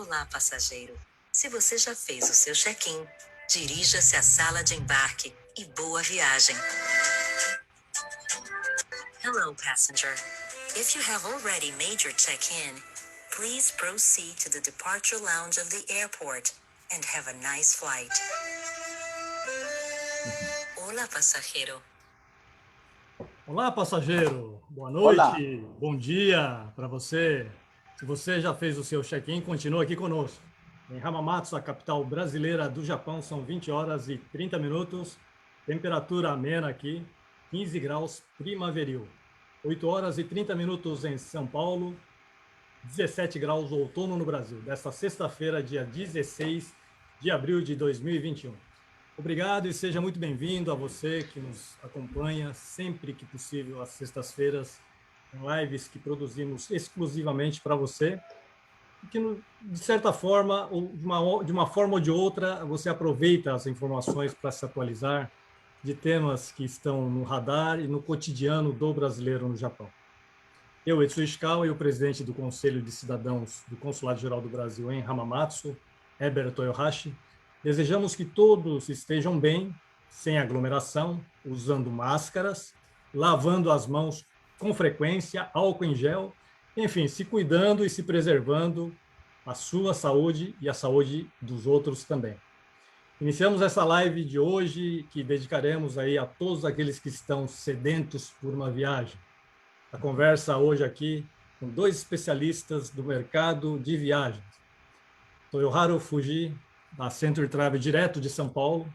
Olá, passageiro. Se você já fez o seu check-in, dirija-se à sala de embarque e boa viagem. Hello, passenger. If you have already made your check-in, please proceed to the departure lounge of the airport and have a nice flight. Olá, passageiro. Olá, passageiro. Boa Olá. noite, bom dia para você. Se você já fez o seu check-in, continue aqui conosco. Em Hamamatsu, a capital brasileira do Japão, são 20 horas e 30 minutos. Temperatura amena aqui, 15 graus primaveril. 8 horas e 30 minutos em São Paulo, 17 graus outono no Brasil. Desta sexta-feira, dia 16 de abril de 2021. Obrigado e seja muito bem-vindo a você que nos acompanha sempre que possível às sextas-feiras em lives que produzimos exclusivamente para você e que, de certa forma, ou de uma forma ou de outra, você aproveita as informações para se atualizar de temas que estão no radar e no cotidiano do brasileiro no Japão. Eu, Etsu Ishikawa, e o presidente do Conselho de Cidadãos do Consulado Geral do Brasil em Hamamatsu, Heber Toyohashi, desejamos que todos estejam bem, sem aglomeração, usando máscaras, lavando as mãos com frequência, álcool em gel, enfim, se cuidando e se preservando a sua saúde e a saúde dos outros também. Iniciamos essa live de hoje, que dedicaremos aí a todos aqueles que estão sedentos por uma viagem. A conversa hoje aqui com dois especialistas do mercado de viagens. Toyoharu Fuji, da Century Travel direto de São Paulo,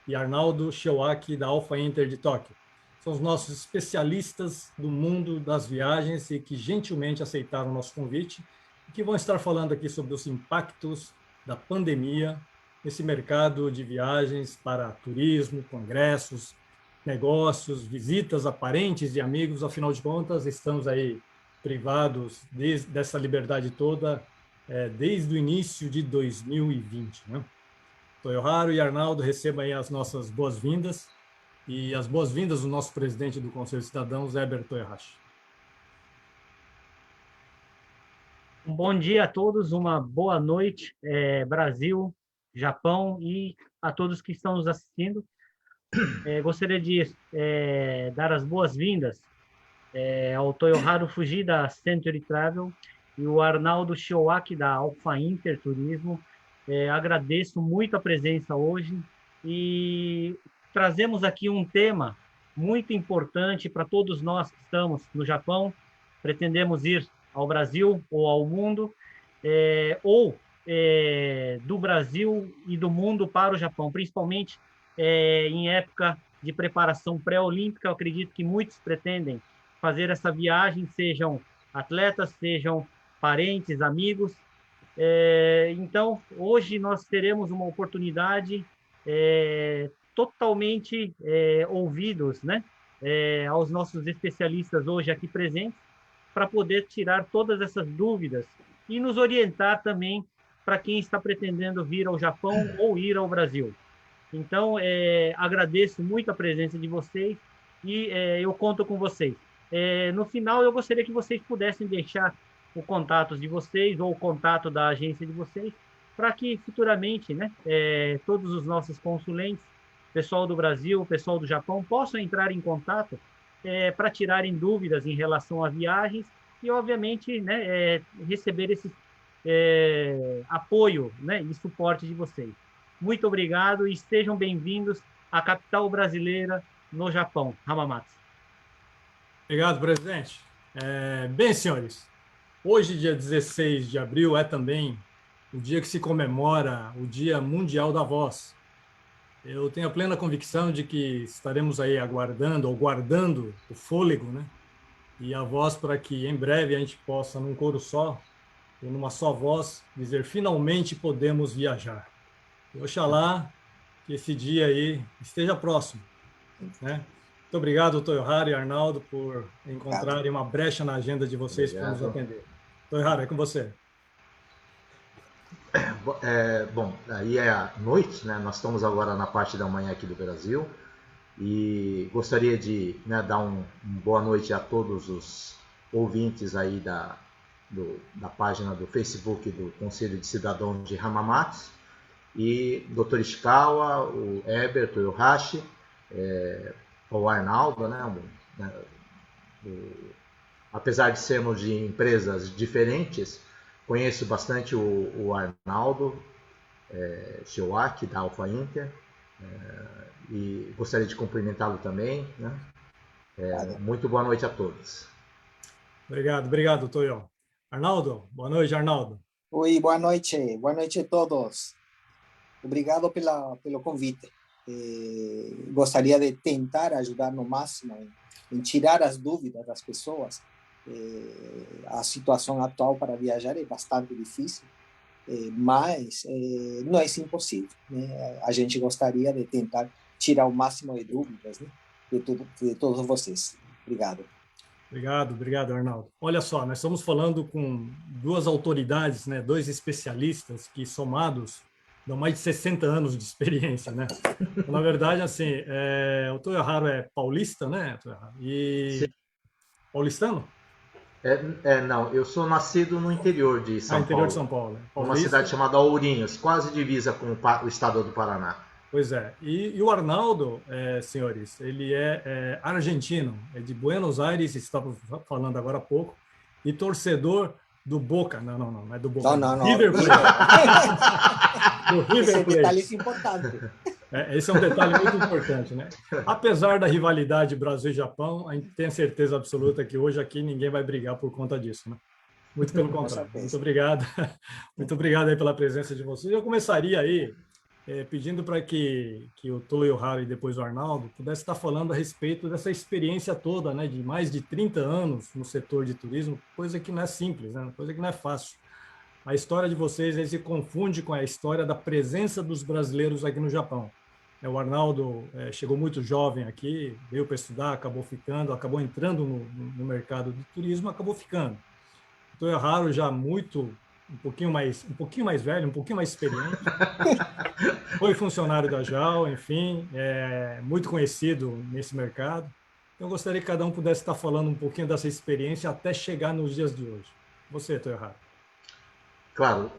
e Arnaldo Shiowaki, da Alpha Inter de Tóquio. São os nossos especialistas do mundo das viagens e que gentilmente aceitaram o nosso convite e que vão estar falando aqui sobre os impactos da pandemia nesse mercado de viagens para turismo, congressos, negócios, visitas a parentes e amigos. Afinal de contas, estamos aí privados dessa liberdade toda desde o início de 2020, né? Toyoharu e Arnaldo, recebam aí as nossas boas-vindas e as boas-vindas do nosso presidente do Conselho de Cidadãos, Heber Toyohashi. Um bom dia a todos, uma boa noite, Brasil, Japão e a todos que estão nos assistindo. Gostaria de dar as boas-vindas ao Toyoharu Fuji, da Century Travel, e o Arnaldo Shiowaki, da Alpha Inter Turismo. Agradeço muito a presença hoje e trazemos aqui um tema muito importante para todos nós que estamos no Japão, pretendemos ir ao Brasil ou ao mundo, do Brasil e do mundo para o Japão, principalmente em época de preparação pré-olímpica. Eu acredito que muitos pretendem fazer essa viagem, sejam atletas, sejam parentes, amigos. Então, hoje nós teremos uma oportunidade totalmente ouvidos, né, aos nossos especialistas hoje aqui presentes, para poder tirar todas essas dúvidas e nos orientar também para quem está pretendendo vir ao Japão ou ir ao Brasil. Então, agradeço muito a presença de vocês e eu conto com vocês. No final, eu gostaria que vocês pudessem deixar o contato de vocês ou o contato da agência de vocês, para que futuramente, né, todos os nossos consulentes, pessoal do Brasil, pessoal do Japão, possam entrar em contato para tirarem dúvidas em relação a viagens e, obviamente, né, receber esse apoio, né, e suporte de vocês. Muito obrigado e estejam bem-vindos à capital brasileira no Japão, Hamamatsu. Obrigado, presidente. Bem, senhores, hoje, dia 16 de abril, é também o dia que se comemora o Dia Mundial da Voz. Eu tenho a plena convicção de que estaremos aí aguardando ou guardando o fôlego, né, e a voz para que em breve a gente possa, num coro só, e numa só voz, dizer: finalmente podemos viajar. E oxalá que esse dia aí esteja próximo, né? Muito obrigado, Toyoharu e Arnaldo, por encontrarem uma brecha na agenda de vocês para nos atender. Toyoharu, é com você. Bom, aí é a noite, né? Nós estamos agora na parte da manhã aqui do Brasil e gostaria de, né, dar uma boa noite a todos os ouvintes aí da página do Facebook do Conselho de Cidadãos de Hamamatsu, e Dr. Ishikawa, o Herbert, o Yohashi, o Arnaldo, né? Apesar de sermos de empresas diferentes, conheço bastante o Arnaldo Shiowaki, da Alpha Inter, e gostaria de cumprimentá-lo também, né? Muito boa noite a todos. Obrigado, Toyo. Arnaldo, boa noite, Arnaldo. Oi, boa noite a todos. Obrigado pelo convite. Gostaria de tentar ajudar no máximo em tirar as dúvidas das pessoas. A situação atual para viajar é bastante difícil, mas não é impossível, né? A gente gostaria de tentar tirar o máximo de dúvidas, né, de todos vocês. Obrigado. Obrigado, Arnaldo. Olha só, nós estamos falando com duas autoridades, né, dois especialistas que, somados, dão mais de 60 anos de experiência, né? Então, na verdade, assim, o Toyoharu é paulista, né, Toyoharu? Sim. Paulistano? Não, eu sou nascido no interior de São Paulo. Interior de São Paulo. Uma cidade chamada Ourinhos, quase divisa com o estado do Paraná. Pois é. E o Arnaldo, senhores, ele é argentino, é de Buenos Aires, estava falando agora há pouco, e torcedor do Boca. Não é do Boca. Não. River Plate. Do River Esse Plate. detalhe é importante. Esse é um detalhe muito importante, né? Apesar da rivalidade Brasil e Japão, a gente tem certeza absoluta que hoje aqui ninguém vai brigar por conta disso, né? Muito pelo contrário. Muito obrigado. Muito obrigado aí pela presença de vocês. Eu começaria aí pedindo para que o Toyoharu e depois o Arnaldo pudesse estar falando a respeito dessa experiência toda, né, de mais de 30 anos no setor de turismo, coisa que não é simples, né, coisa que não é fácil. A história de vocês aí se confunde com a história da presença dos brasileiros aqui no Japão. O Arnaldo chegou muito jovem aqui, veio para estudar, acabou ficando, acabou entrando no mercado de turismo, acabou ficando. O Toyoharu já um pouquinho mais velho, um pouquinho mais experiente. Foi funcionário da JAL, enfim, muito conhecido nesse mercado. Então, eu gostaria que cada um pudesse estar falando um pouquinho dessa experiência até chegar nos dias de hoje. Você, Toyoharu. Claro,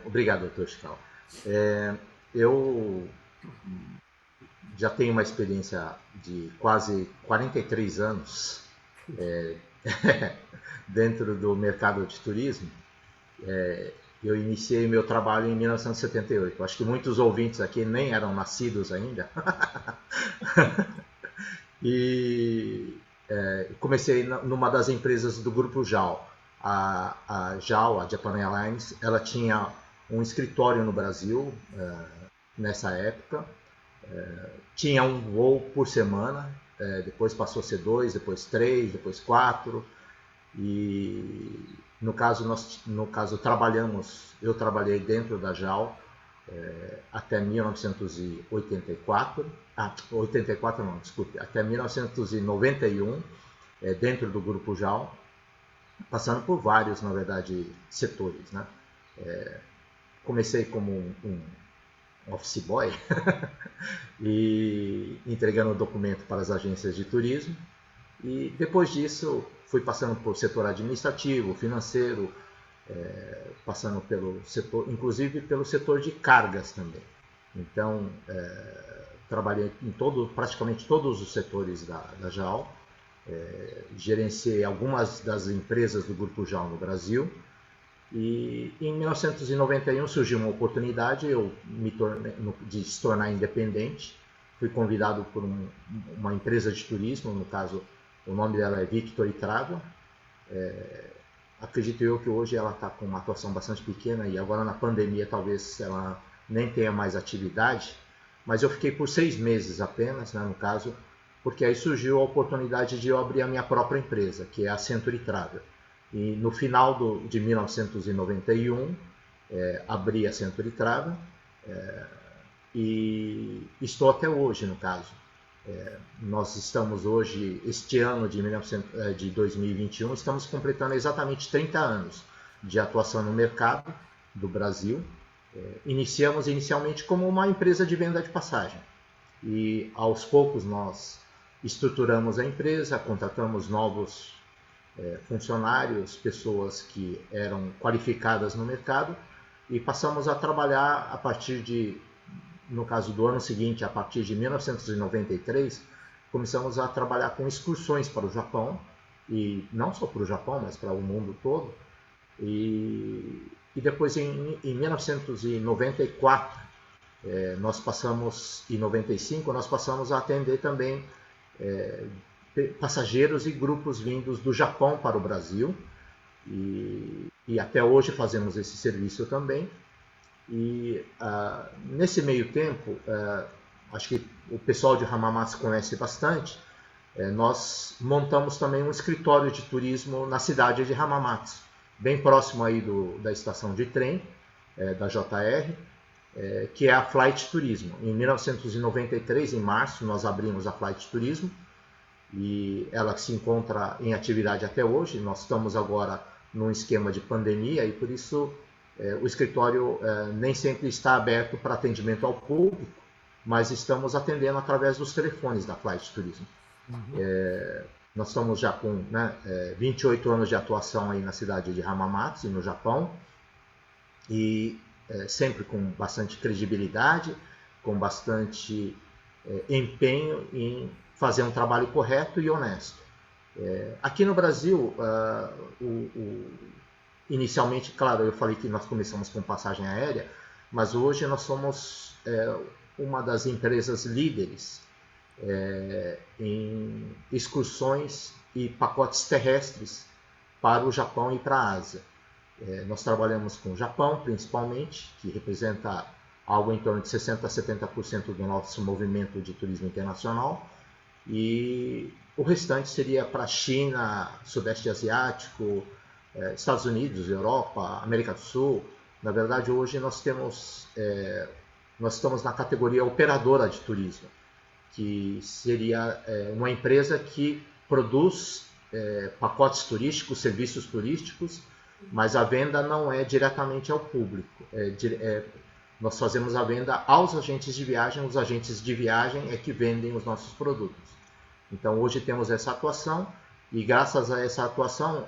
obrigado, doutor Chical. Eu já tenho uma experiência de quase 43 anos dentro do mercado de turismo. Eu iniciei meu trabalho em 1978. Acho que muitos ouvintes aqui nem eram nascidos ainda. E comecei numa das empresas do grupo JAL. A JAL, a Japan Airlines, ela tinha um escritório no Brasil nessa época. Tinha um voo por semana, depois passou a ser 2, depois 3, depois 4. E no caso eu trabalhei dentro da JAL até 1984, até 1991, dentro do grupo JAL, passando por vários, na verdade, setores, né? Comecei como um office boy e entregando documento para as agências de turismo, e depois disso fui passando por setor administrativo, financeiro, passando pelo setor, inclusive pelo setor de cargas também. Então, trabalhei em praticamente todos os setores da JAL, gerenciei algumas das empresas do grupo JAL no Brasil, e em 1991 surgiu uma oportunidade de se tornar independente. Fui convidado por uma empresa de turismo, no caso o nome dela é Victory Travel. Acredito eu que hoje ela está com uma atuação bastante pequena, e agora na pandemia talvez ela nem tenha mais atividade, mas eu fiquei por 6 meses apenas, né, no caso, porque aí surgiu a oportunidade de eu abrir a minha própria empresa, que é a Century Travel. E no final de 1991, abri a Century Travel, e estou até hoje, no caso. Nós estamos hoje, este ano de 2021, estamos completando exatamente 30 anos de atuação no mercado do Brasil. Iniciamos inicialmente como uma empresa de venda de passagem, e aos poucos nós estruturamos a empresa, contratamos novos funcionários, pessoas que eram qualificadas no mercado, e passamos a trabalhar a partir de, no caso do ano seguinte, a partir de 1993, começamos a trabalhar com excursões para o Japão, e não só para o Japão, mas para o mundo todo. E depois, em 1994, nós passamos, em 95, nós passamos a atender também passageiros e grupos vindos do Japão para o Brasil, e até hoje fazemos esse serviço também. E nesse meio tempo, acho que o pessoal de Hamamatsu conhece bastante, nós montamos também um escritório de turismo na cidade de Hamamatsu, bem próximo aí da estação de trem, da JR, que é a Flight Turismo. Em 1993, em março, nós abrimos a Flight Turismo, e ela se encontra em atividade até hoje. Nós estamos agora num esquema de pandemia, e por isso o escritório nem sempre está aberto para atendimento ao público, mas estamos atendendo através dos telefones da Flight Turismo. Nós estamos já com 28 anos de atuação aí na cidade de Hamamatsu, no Japão, e sempre com bastante credibilidade, com bastante empenho em fazer um trabalho correto e honesto. Aqui no Brasil, inicialmente, claro, eu falei que nós começamos com passagem aérea, mas hoje nós somos uma das empresas líderes em excursões e pacotes terrestres para o Japão e para a Ásia. Nós trabalhamos com o Japão, principalmente, que representa algo em torno de 60% a 70% do nosso movimento de turismo internacional, e o restante seria para a China, Sudeste Asiático, Estados Unidos, Europa, América do Sul. Na verdade, hoje nós estamos na categoria operadora de turismo, que seria uma empresa que produz pacotes turísticos, serviços turísticos, mas a venda não é diretamente ao público. Nós fazemos a venda aos agentes de viagem, os agentes de viagem é que vendem os nossos produtos. Então hoje temos essa atuação, e graças a essa atuação,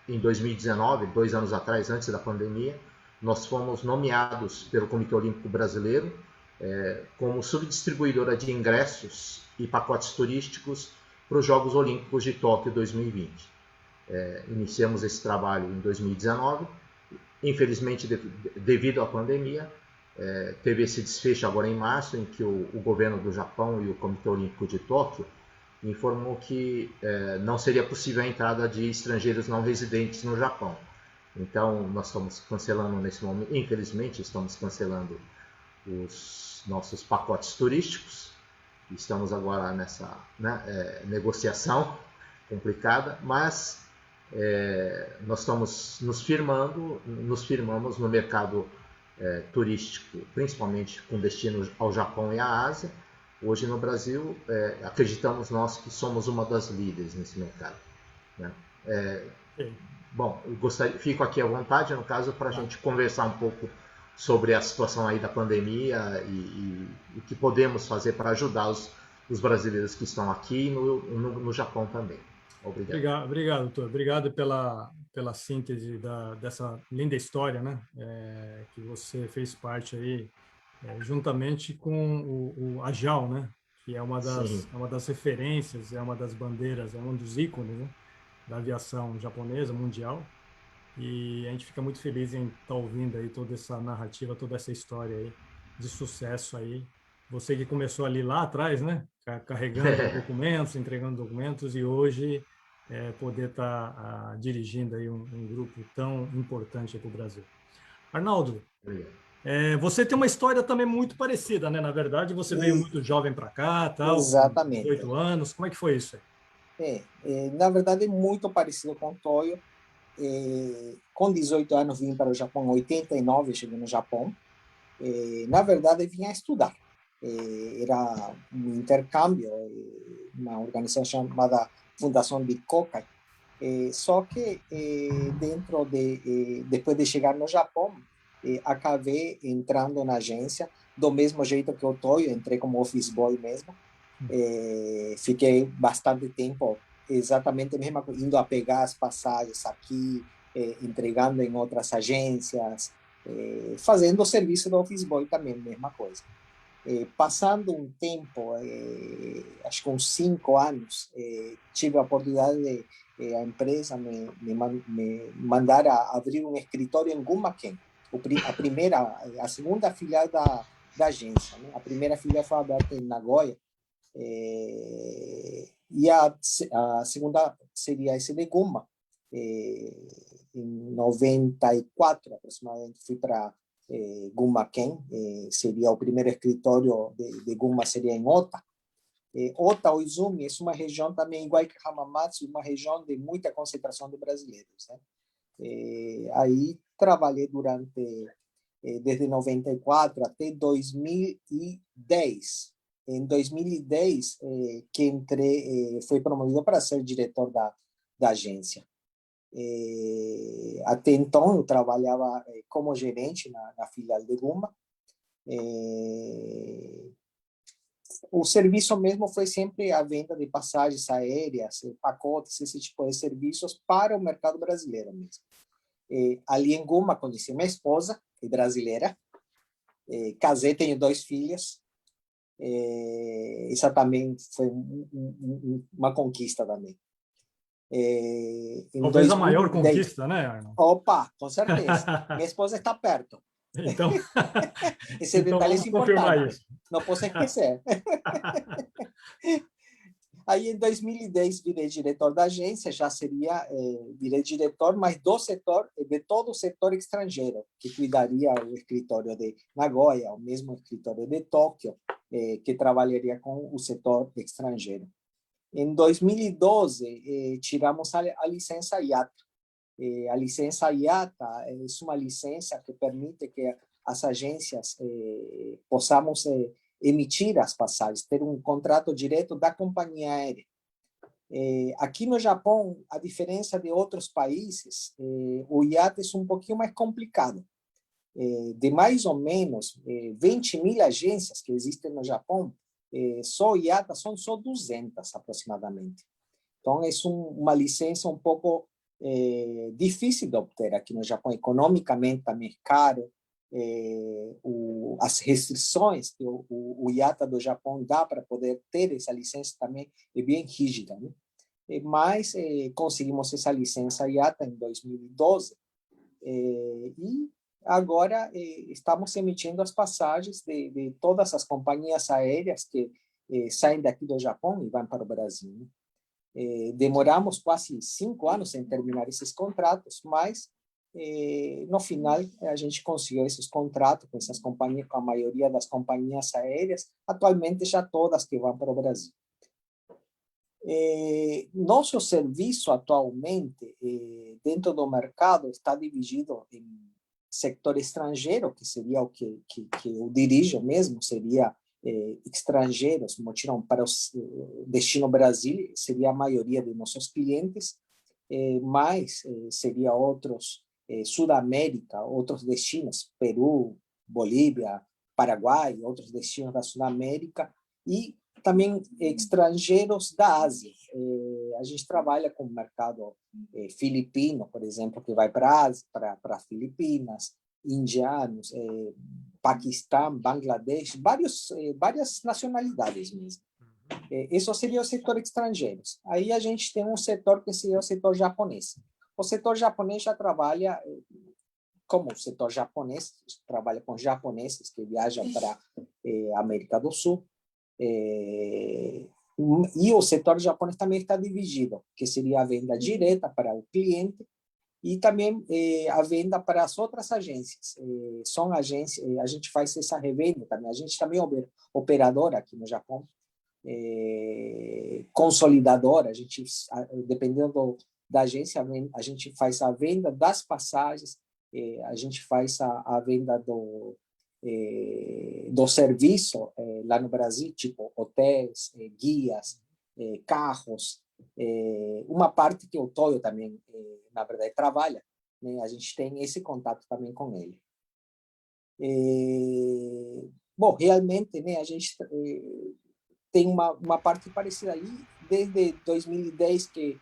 em 2019, 2 anos atrás, antes da pandemia, nós fomos nomeados pelo Comitê Olímpico Brasileiro como subdistribuidora de ingressos e pacotes turísticos para os Jogos Olímpicos de Tóquio 2020. Iniciamos esse trabalho em 2019, infelizmente devido à pandemia, teve esse desfecho agora em março, em que o governo do Japão e o Comitê Olímpico de Tóquio informou que não seria possível a entrada de estrangeiros não residentes no Japão. Então nós estamos cancelando nesse momento, infelizmente estamos cancelando os nossos pacotes turísticos. Estamos agora nessa negociação complicada, mas nós estamos nos firmamos no mercado turístico, principalmente com destino ao Japão e à Ásia. Hoje no Brasil, acreditamos nós que somos uma das líderes nesse mercado, né? Bom, fico aqui à vontade, no caso, para a gente conversar um pouco sobre a situação aí da pandemia e o que podemos fazer para ajudar os brasileiros que estão aqui e no Japão também. Obrigado. Obrigado, doutor. Obrigado pela síntese dessa linda história, né? Que você fez parte aí, juntamente com a JAL, né? Que é uma das referências, é uma das bandeiras, é um dos ícones, né? Da aviação japonesa mundial. E a gente fica muito feliz em estar ouvindo aí toda essa narrativa, toda essa história aí de sucesso aí. Você que começou ali lá atrás, né? Carregando documentos, entregando documentos, e hoje poder estar dirigindo aí um grupo tão importante para o Brasil. Arnaldo, você tem uma história também muito parecida, né? Na verdade, você veio muito jovem para cá, tal, Exatamente. 18 anos. Como é que foi isso aí? Na verdade, é muito parecido com o Toyo. Com 18 anos vim para o Japão, em 89 cheguei no Japão. Na verdade, vim a estudar. Era um intercâmbio, uma organização chamada Fundação de Kokai. Só que depois de chegar no Japão, acabei entrando na agência do mesmo jeito que o Toyo, entrei como office boy mesmo. Fiquei bastante tempo exatamente a mesma coisa, indo a pegar as passagens aqui, entregando em outras agências, fazendo o serviço do office boy também, mesma coisa. Passando um tempo, acho que uns 5 anos, tive a oportunidade de a empresa me mandar a abrir um escritório em Gumaquém. A segunda filial da agência, né? A primeira filial foi aberta em Nagoya, e a segunda seria esse de Guma. Em 94, aproximadamente, fui para Gumaquém, seria o primeiro escritório de Guma, seria em Ota. Ota, Oizumi, é uma região também, igual que Hamamatsu, uma região de muita concentração de brasileiros, né? Aí trabalhei desde 94 até 2010. Em 2010, que entrei, fui promovido para ser diretor da agência. Até então, eu trabalhava como gerente na filial de Guma. O serviço mesmo foi sempre a venda de passagens aéreas, pacotes, esse tipo de serviços para o mercado brasileiro mesmo. Ali em Guma, conheci minha esposa, que é brasileira, casei, tenho 2 filhos. Essa também foi uma conquista também. Talvez a maior conquista, né, Arnold? Opa, com certeza. Minha esposa está perto. Então, Esse então detalhe vamos é confirmar importante. isso. Não posso esquecer. Aí, em 2010, virei diretor da agência, já seria, virei diretor, mas de todo o setor estrangeiro, que cuidaria o escritório de Nagoya, o mesmo escritório de Tóquio, que trabalharia com o setor estrangeiro. Em 2012, tiramos a licença IATA. A licença IATA é uma licença que permite que as agências possamos emitir as passagens, ter um contrato direto da companhia aérea. Aqui no Japão, a diferença de outros países, o IATA é um pouquinho mais complicado. De mais ou menos 20 mil agências que existem no Japão, só IATA são só 200 aproximadamente. Então, é uma licença um pouco difícil de obter aqui no Japão, economicamente também caro. As restrições que o IATA do Japão dá para poder ter essa licença também é bem rígida, né? Mas conseguimos essa licença IATA em 2012 e agora estamos emitindo as passagens de todas as companhias aéreas que saem daqui do Japão e vão para o Brasil, né? Demoramos quase 5 anos em terminar esses contratos, mas no final a gente conseguiu esses contratos com essas companhias, com a maioria das companhias aéreas, atualmente já todas que vão para o Brasil. Nosso serviço atualmente dentro do mercado está dividido em setor estrangeiro, que seria o que eu dirijo mesmo, seria estrangeiros, motiram para o destino Brasil, seria a maioria de nossos clientes, mas seria outros, Sudamérica, outros destinos, Peru, Bolívia, Paraguai, outros destinos da Sudamérica, e também estrangeiros da Ásia. A gente trabalha com o mercado filipino, por exemplo, que vai para Filipinas, indianos, Paquistão, Bangladesh, várias nacionalidades mesmo. Isso seria o setor estrangeiros. Aí a gente tem um setor que seria o setor japonês. O setor japonês já trabalha, como o setor japonês, trabalha com japoneses que viajam para a América do Sul. E o setor japonês também está dividido, que seria a venda direta para o cliente e também a venda para as outras agências. São agências, a gente faz essa revenda também. A gente também é operadora aqui no Japão, consolidadora. A gente, dependendo da agência, a gente faz a venda das passagens, a gente faz a venda do serviço lá no Brasil, tipo hotéis, guias, carros. Uma parte que o Toyo também, na verdade, trabalha, né? A gente tem esse contato também com ele. Bom, realmente, né, a gente tem uma parte parecida aí desde 2010 que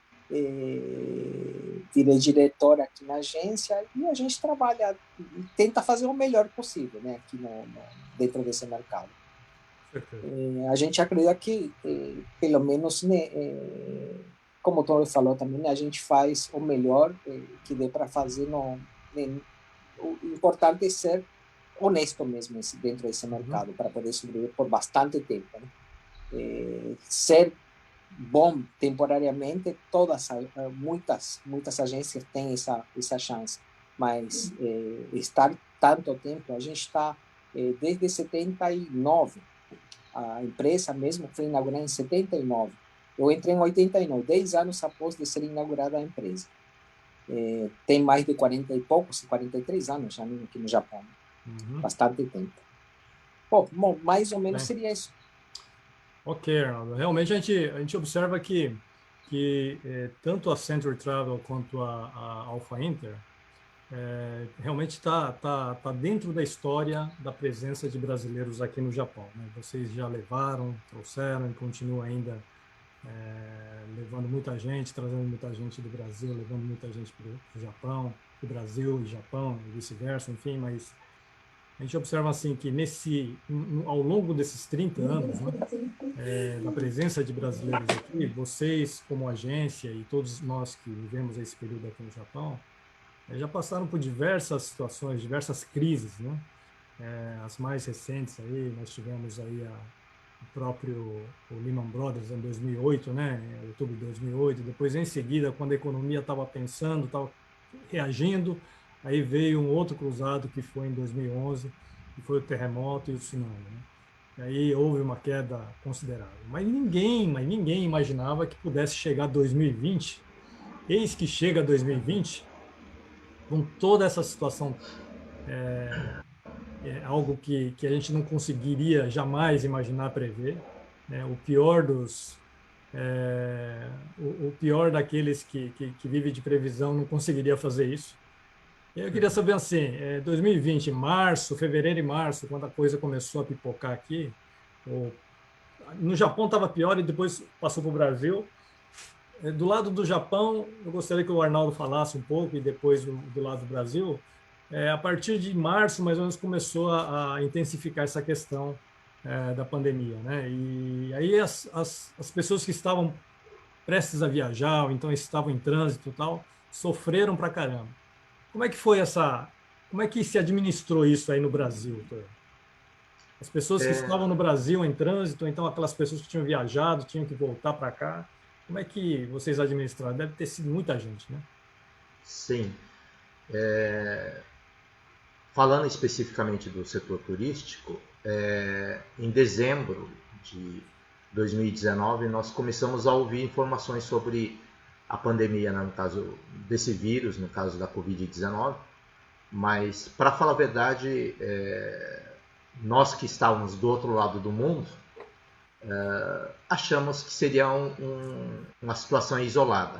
virei diretor aqui na agência e a gente trabalha e tenta fazer o melhor possível, né, aqui dentro desse mercado. A gente acredita que, pelo menos, né, como o Toro falou também, a gente faz o melhor que dê para fazer. O importante é ser honesto mesmo dentro desse mercado, para poder sobreviver por bastante tempo, né? Ser bom temporariamente, muitas agências têm essa chance, mas estar tanto tempo, a gente está desde 79, a empresa mesmo foi inaugurada em 79, eu entrei em 89, 10 anos após de ser inaugurada a empresa. Tem mais de 40 e poucos, 43 anos já aqui no Japão, bastante tempo. Bom, mais ou menos seria isso. Ok, Arnaldo. Realmente a gente observa que tanto a Century Travel quanto a Alpha Inter realmente está dentro da história da presença de brasileiros aqui no Japão, né? Vocês já levaram, trouxeram e continuam ainda levando muita gente, trazendo muita gente do Brasil, levando muita gente para o Japão, do Brasil e Japão, e vice-versa, enfim, mas a gente observa assim que ao longo desses 30 anos, né, da presença de brasileiros aqui, vocês como agência e todos nós que vivemos esse período aqui no Japão, já passaram por diversas situações, diversas crises, né? As mais recentes aí, nós tivemos aí o Lehman Brothers em 2008, né? Em outubro de 2008. Depois, em seguida, quando a economia estava pensando, estava reagindo, aí veio um outro cruzado que foi em 2011, que foi o terremoto e o tsunami, né? E aí houve uma queda considerável. Mas ninguém imaginava que pudesse chegar 2020. Eis que chega 2020, com toda essa situação, algo que a gente não conseguiria jamais imaginar prever, né? O pior daqueles que vive de previsão não conseguiria fazer isso. Eu queria saber assim, 2020, fevereiro e março, quando a coisa começou a pipocar aqui, no Japão estava pior e depois passou para o Brasil. Do lado do Japão, eu gostaria que o Arnaldo falasse um pouco e depois do lado do Brasil. A partir de março, mais ou menos, começou a intensificar essa questão da pandemia, né? E aí as pessoas que estavam prestes a viajar, ou então estavam em trânsito e tal, sofreram pra caramba. Como é que se administrou isso aí no Brasil, Tor? As pessoas que estavam no Brasil em trânsito, então aquelas pessoas que tinham viajado, tinham que voltar para cá, como é que vocês administraram? Deve ter sido muita gente, né? Sim. Falando especificamente do setor turístico, em dezembro de 2019, nós começamos a ouvir informações sobre a pandemia, né, no caso desse vírus, no caso da Covid-19, mas, para falar a verdade, nós que estávamos do outro lado do mundo, achamos que seria uma situação isolada.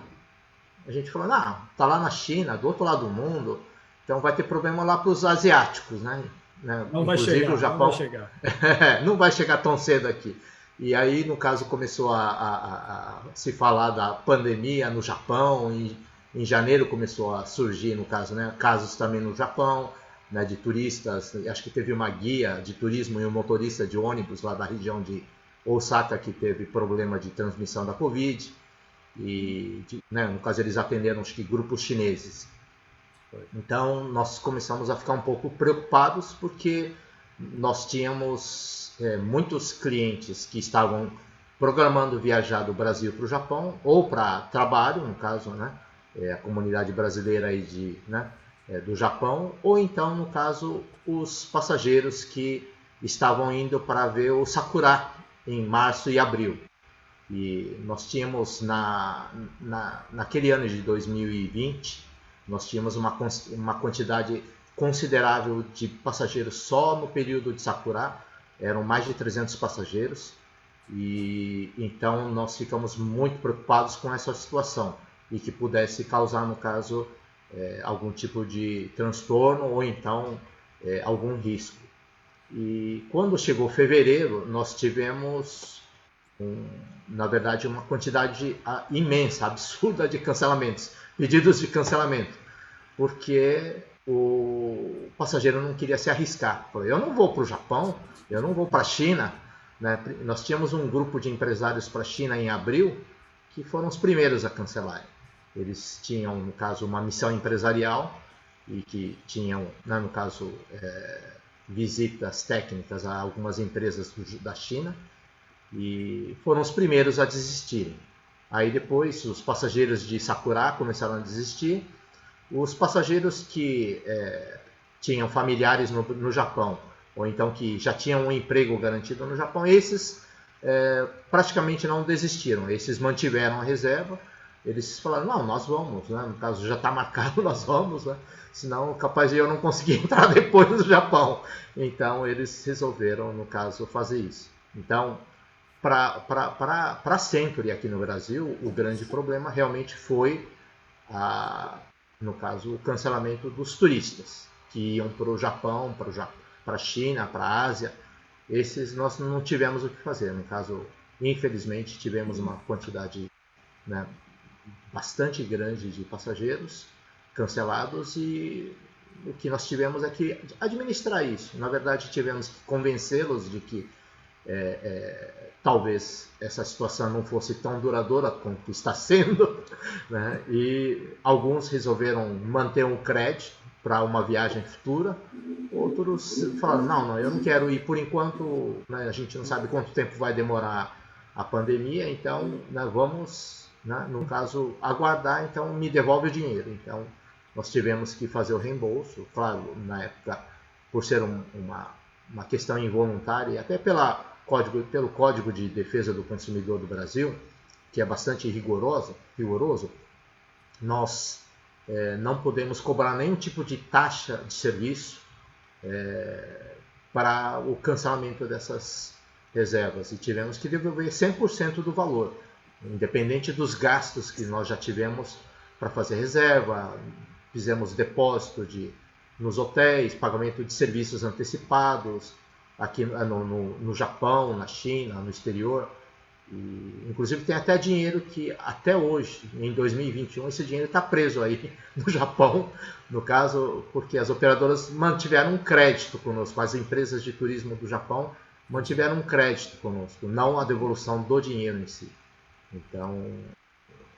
A gente falou, não, está lá na China, do outro lado do mundo, então vai ter problema lá para os asiáticos, né? Não vai chegar, o Japão, não vai chegar. Não vai chegar tão cedo aqui. E aí, no caso, começou a se falar da pandemia no Japão, e em janeiro começou a surgir, no caso, né, casos também no Japão, né, de turistas. Acho que teve uma guia de turismo e um motorista de ônibus lá da região de Osaka que teve problema de transmissão da Covid. E, né, no caso, eles atenderam, acho que, grupos chineses. Então, nós começamos a ficar um pouco preocupados porque nós tínhamos muitos clientes que estavam programando viajar do Brasil para o Japão, ou para trabalho, no caso, né, a comunidade brasileira aí do Japão, ou então, no caso, os passageiros que estavam indo para ver o Sakura em março e abril. E nós tínhamos, naquele ano de 2020, nós tínhamos uma quantidade considerável de passageiros só no período de Sakura, eram mais de 300 passageiros, e então nós ficamos muito preocupados com essa situação, e que pudesse causar, no caso, algum tipo de transtorno ou então algum risco. E quando chegou fevereiro, nós tivemos na verdade, uma quantidade imensa, absurda de cancelamentos, pedidos de cancelamento, porque o passageiro não queria se arriscar. Falou, eu não vou para o Japão, eu não vou para a China. Né? Nós tínhamos um grupo de empresários para a China em abril, que foram os primeiros a cancelar. Eles tinham, no caso, uma missão empresarial e que tinham, né, no caso, visitas técnicas a algumas empresas da China, e foram os primeiros a desistirem. Aí depois os passageiros de Sakura começaram a desistir. Os passageiros que tinham familiares no Japão, ou então que já tinham um emprego garantido no Japão, esses praticamente não desistiram. Esses mantiveram a reserva. Eles falaram, não, nós vamos, né? No caso já está marcado, nós vamos, né? Senão capaz de eu não conseguir entrar depois no Japão. Então eles resolveram, no caso, fazer isso. Então, para a Century aqui no Brasil, o grande problema realmente foi, no caso, o cancelamento dos turistas que iam para o Japão, para a China, para a Ásia. Esses nós não tivemos o que fazer. No caso, infelizmente, tivemos uma quantidade, né, bastante grande de passageiros cancelados, e o que nós tivemos é que administrar isso. Na verdade, tivemos que convencê-los de que talvez essa situação não fosse tão duradoura quanto está sendo, né? E alguns resolveram manter um crédito para uma viagem futura, outros falaram, não, eu não quero ir por enquanto, né? A gente não sabe quanto tempo vai demorar a pandemia, então, né, vamos, né, no caso, aguardar, então me devolve o dinheiro. Então nós tivemos que fazer o reembolso, claro, na época, por ser uma questão involuntária, e até pelo Código de Defesa do Consumidor do Brasil, que é bastante rigoroso, nós não podemos cobrar nenhum tipo de taxa de serviço para o cancelamento dessas reservas, e tivemos que devolver 100% do valor, independente dos gastos que nós já tivemos para fazer reserva. Fizemos depósito nos hotéis, pagamento de serviços antecipados, aqui no Japão, na China, no exterior. E, inclusive tem até dinheiro que até hoje, em 2021, esse dinheiro está preso aí no Japão, no caso, porque as operadoras mantiveram um crédito conosco, as empresas de turismo do Japão mantiveram um crédito conosco, não a devolução do dinheiro em si. Então,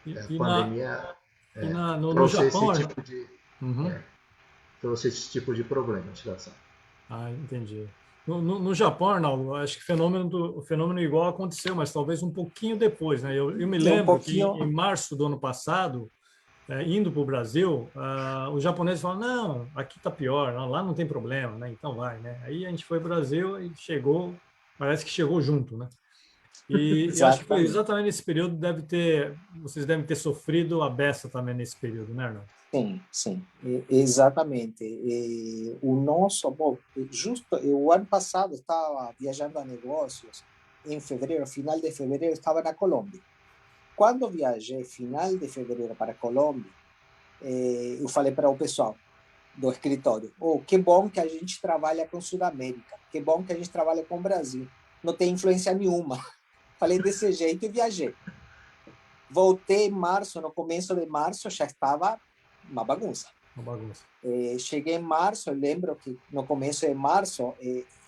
a pandemia no trouxe Japão, esse tipo de... Uhum. trouxe esse tipo de problema, Tiração. Entendi. No Japão, Arnaldo, acho que o fenômeno igual aconteceu, mas talvez um pouquinho depois, né? Eu me lembro que em março do ano passado, indo para o Brasil, os japoneses falaram, não, aqui está pior, lá não tem problema, né? Então vai, né? Aí a gente foi para o Brasil e chegou, parece que chegou junto, né? E acho que foi exatamente nesse período, vocês devem ter sofrido a beça também nesse período, né, Arnaldo? Sim, exatamente. O nosso, justo o ano passado estava viajando a negócios, em fevereiro, final de fevereiro, estava na Colômbia. Quando viajei final de fevereiro para a Colômbia, eu falei para o pessoal do escritório, que bom que a gente trabalha com Sudamérica, que bom que a gente trabalha com o Brasil, não tem influência nenhuma. Falei desse jeito e viajei. Voltei em março, no começo de março já estava uma bagunça. Cheguei em março, eu lembro que no começo de março,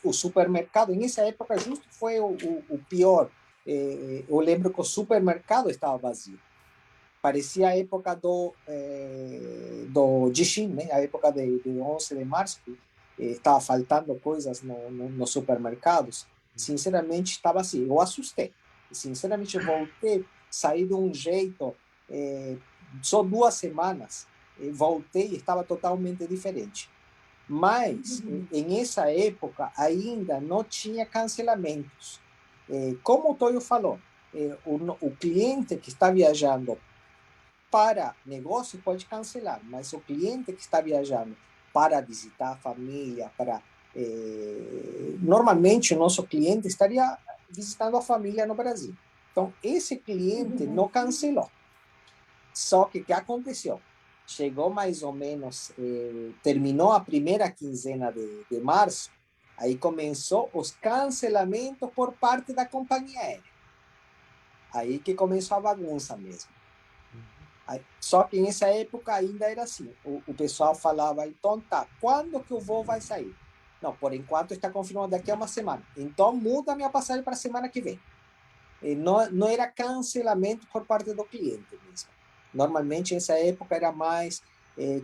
o supermercado, nessa época justo foi o pior. Eu lembro que o supermercado estava vazio. Parecia a época do Jishin, né? A época de 11 de março, estava faltando coisas nos supermercados. Sinceramente, estava assim. Eu assustei. Sinceramente, eu voltei, saí de um jeito, só 2 semanas, voltei e estava totalmente diferente. Mas, em essa época, ainda não tinha cancelamentos. Como o Toyo falou, o cliente que está viajando para negócio pode cancelar, mas o cliente que está viajando para visitar a família, normalmente o nosso cliente estaria visitando a família no Brasil. Então, esse cliente não cancelou. Só que o que aconteceu? Chegou mais ou menos, terminou a primeira quinzena de março, aí começou os cancelamentos por parte da companhia aérea. Aí que começou a bagunça mesmo. Só que nessa época ainda era assim. O pessoal falava, então tá, quando que o voo vai sair? Não, por enquanto está confirmado daqui a uma semana. Então muda a minha passagem para a semana que vem. E não era cancelamento por parte do cliente mesmo. Normalmente nessa época era mais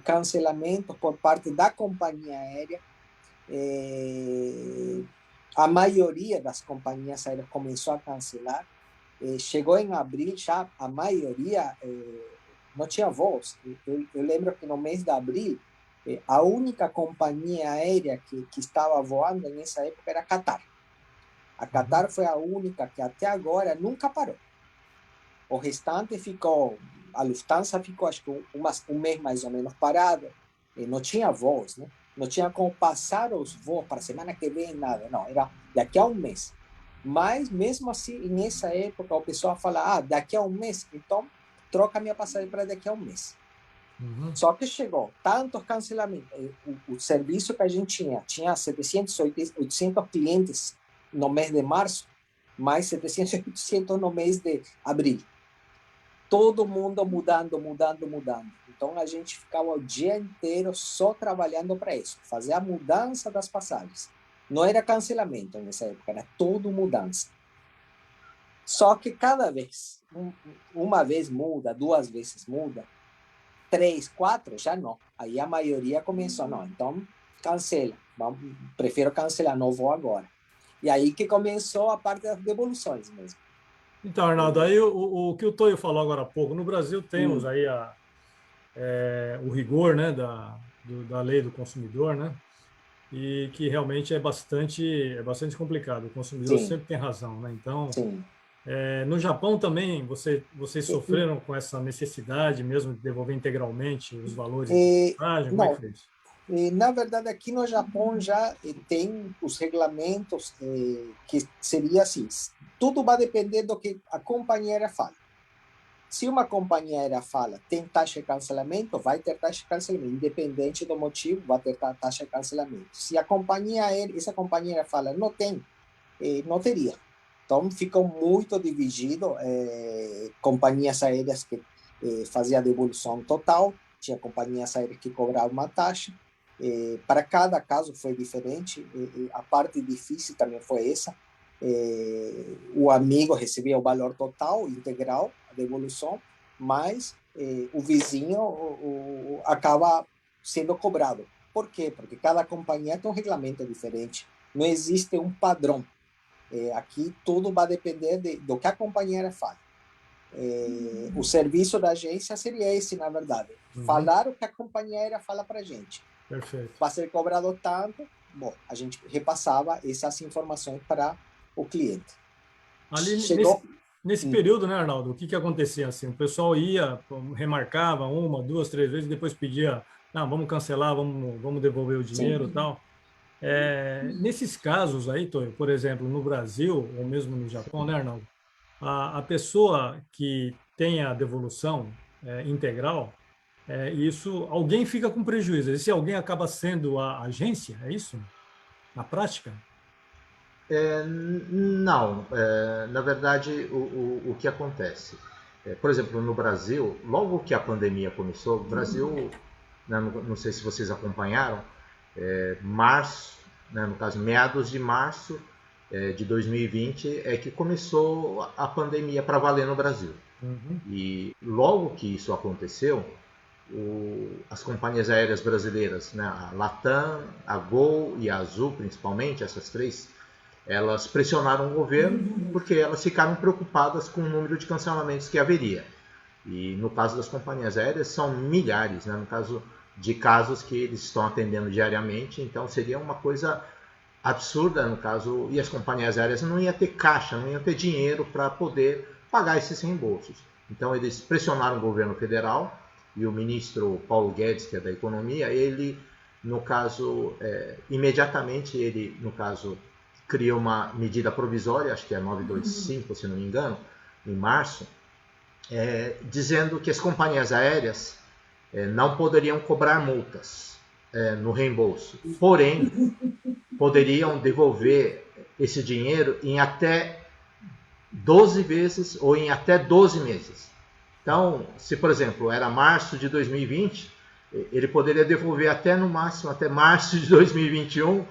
cancelamento por parte da companhia aérea. A maioria das companhias aéreas começou a cancelar. Chegou em abril já, a maioria não tinha voos. Eu lembro que no mês de abril, a única companhia aérea que estava voando nessa época era a Qatar. A Qatar foi a única que até agora nunca parou. O restante ficou, a Lufthansa ficou acho que um mês mais ou menos parado, não tinha voos, né? Não tinha como passar os voos para a semana que vem, nada, não, era daqui a um mês. Mas mesmo assim, nessa época, o pessoal fala, daqui a um mês, então troca minha passagem para daqui a um mês. Só que chegou tantos cancelamentos, o serviço que a gente tinha 700, 800 clientes no mês de março, mais 700, 800 no mês de abril. Todo mundo mudando. Então, a gente ficava o dia inteiro só trabalhando para isso, fazer a mudança das passagens. Não era cancelamento nessa época, era tudo mudança. Só que cada vez, uma vez muda, 2 vezes muda, 3, 4, já não. Aí a maioria começou, não, então cancela. Prefiro cancelar, não vou agora. E aí que começou a parte das devoluções mesmo. Então, Arnaldo, aí o que o Tonho falou agora há pouco, no Brasil temos aí o rigor, né, da lei do consumidor, né, e que realmente é bastante complicado. O consumidor sempre tem razão, né? Então, no Japão também, vocês sofreram com essa necessidade mesmo de devolver integralmente os valores de passagem? Como é que foi isso? Na verdade, aqui no Japão já tem os regulamentos que seria assim, tudo vai depender do que a companhia aérea fala. Se uma companhia aérea fala tem taxa de cancelamento, vai ter taxa de cancelamento, independente do motivo, vai ter taxa de cancelamento. Se a companhia aérea, essa companhia aérea fala não tem, não teria. Então, ficou muito dividido, companhias aéreas que faziam devolução total, tinha companhias aéreas que cobravam uma taxa. Para cada caso foi diferente, a parte difícil também foi essa. O amigo recebia o valor total, integral, a devolução, mas o vizinho acaba sendo cobrado. Por quê? Porque cada companhia tem um regulamento diferente, não existe um padrão. Aqui tudo vai depender do que a companhia faz. O serviço da agência seria esse, na verdade. Falar o que a companhia aérea fala para a gente. Perfeito. Vai ser cobrado tanto, bom, a gente repassava essas informações para o cliente. Ali, nesse período, né, Arnaldo, o que acontecia? Assim, o pessoal ia, remarcava 1, 2, 3 vezes, depois pedia, vamos cancelar, vamos devolver o dinheiro e tal. Nesses casos aí, Tonho, por exemplo, no Brasil, ou mesmo no Japão, né, Arnaldo? A pessoa que tem a devolução integral, alguém fica com prejuízo. Esse alguém acaba sendo a agência, é isso? Na prática? Não. Na verdade, o que acontece? Por exemplo, no Brasil, logo que a pandemia começou, o Brasil, não sei se vocês acompanharam, março, né, no caso, meados de março de 2020, é que começou a pandemia para valer no Brasil. E logo que isso aconteceu, as companhias aéreas brasileiras, né, a Latam, a Gol e a Azul, principalmente, essas 3, elas pressionaram o governo porque elas ficaram preocupadas com o número de cancelamentos que haveria. E no caso das companhias aéreas, são milhares, né, no caso de casos que eles estão atendendo diariamente, então seria uma coisa absurda, no caso, e as companhias aéreas não iam ter caixa, não iam ter dinheiro para poder pagar esses reembolsos. Então eles pressionaram o governo federal e o ministro Paulo Guedes, que é da economia, ele, no caso, imediatamente ele, no caso, criou uma medida provisória, acho que é 925, se não me engano, em março, dizendo que as companhias aéreas não poderiam cobrar multas no reembolso, porém poderiam devolver esse dinheiro em até 12 vezes ou em até 12 meses. Então, se por exemplo era março de 2020, ele poderia devolver até no máximo até março de 2021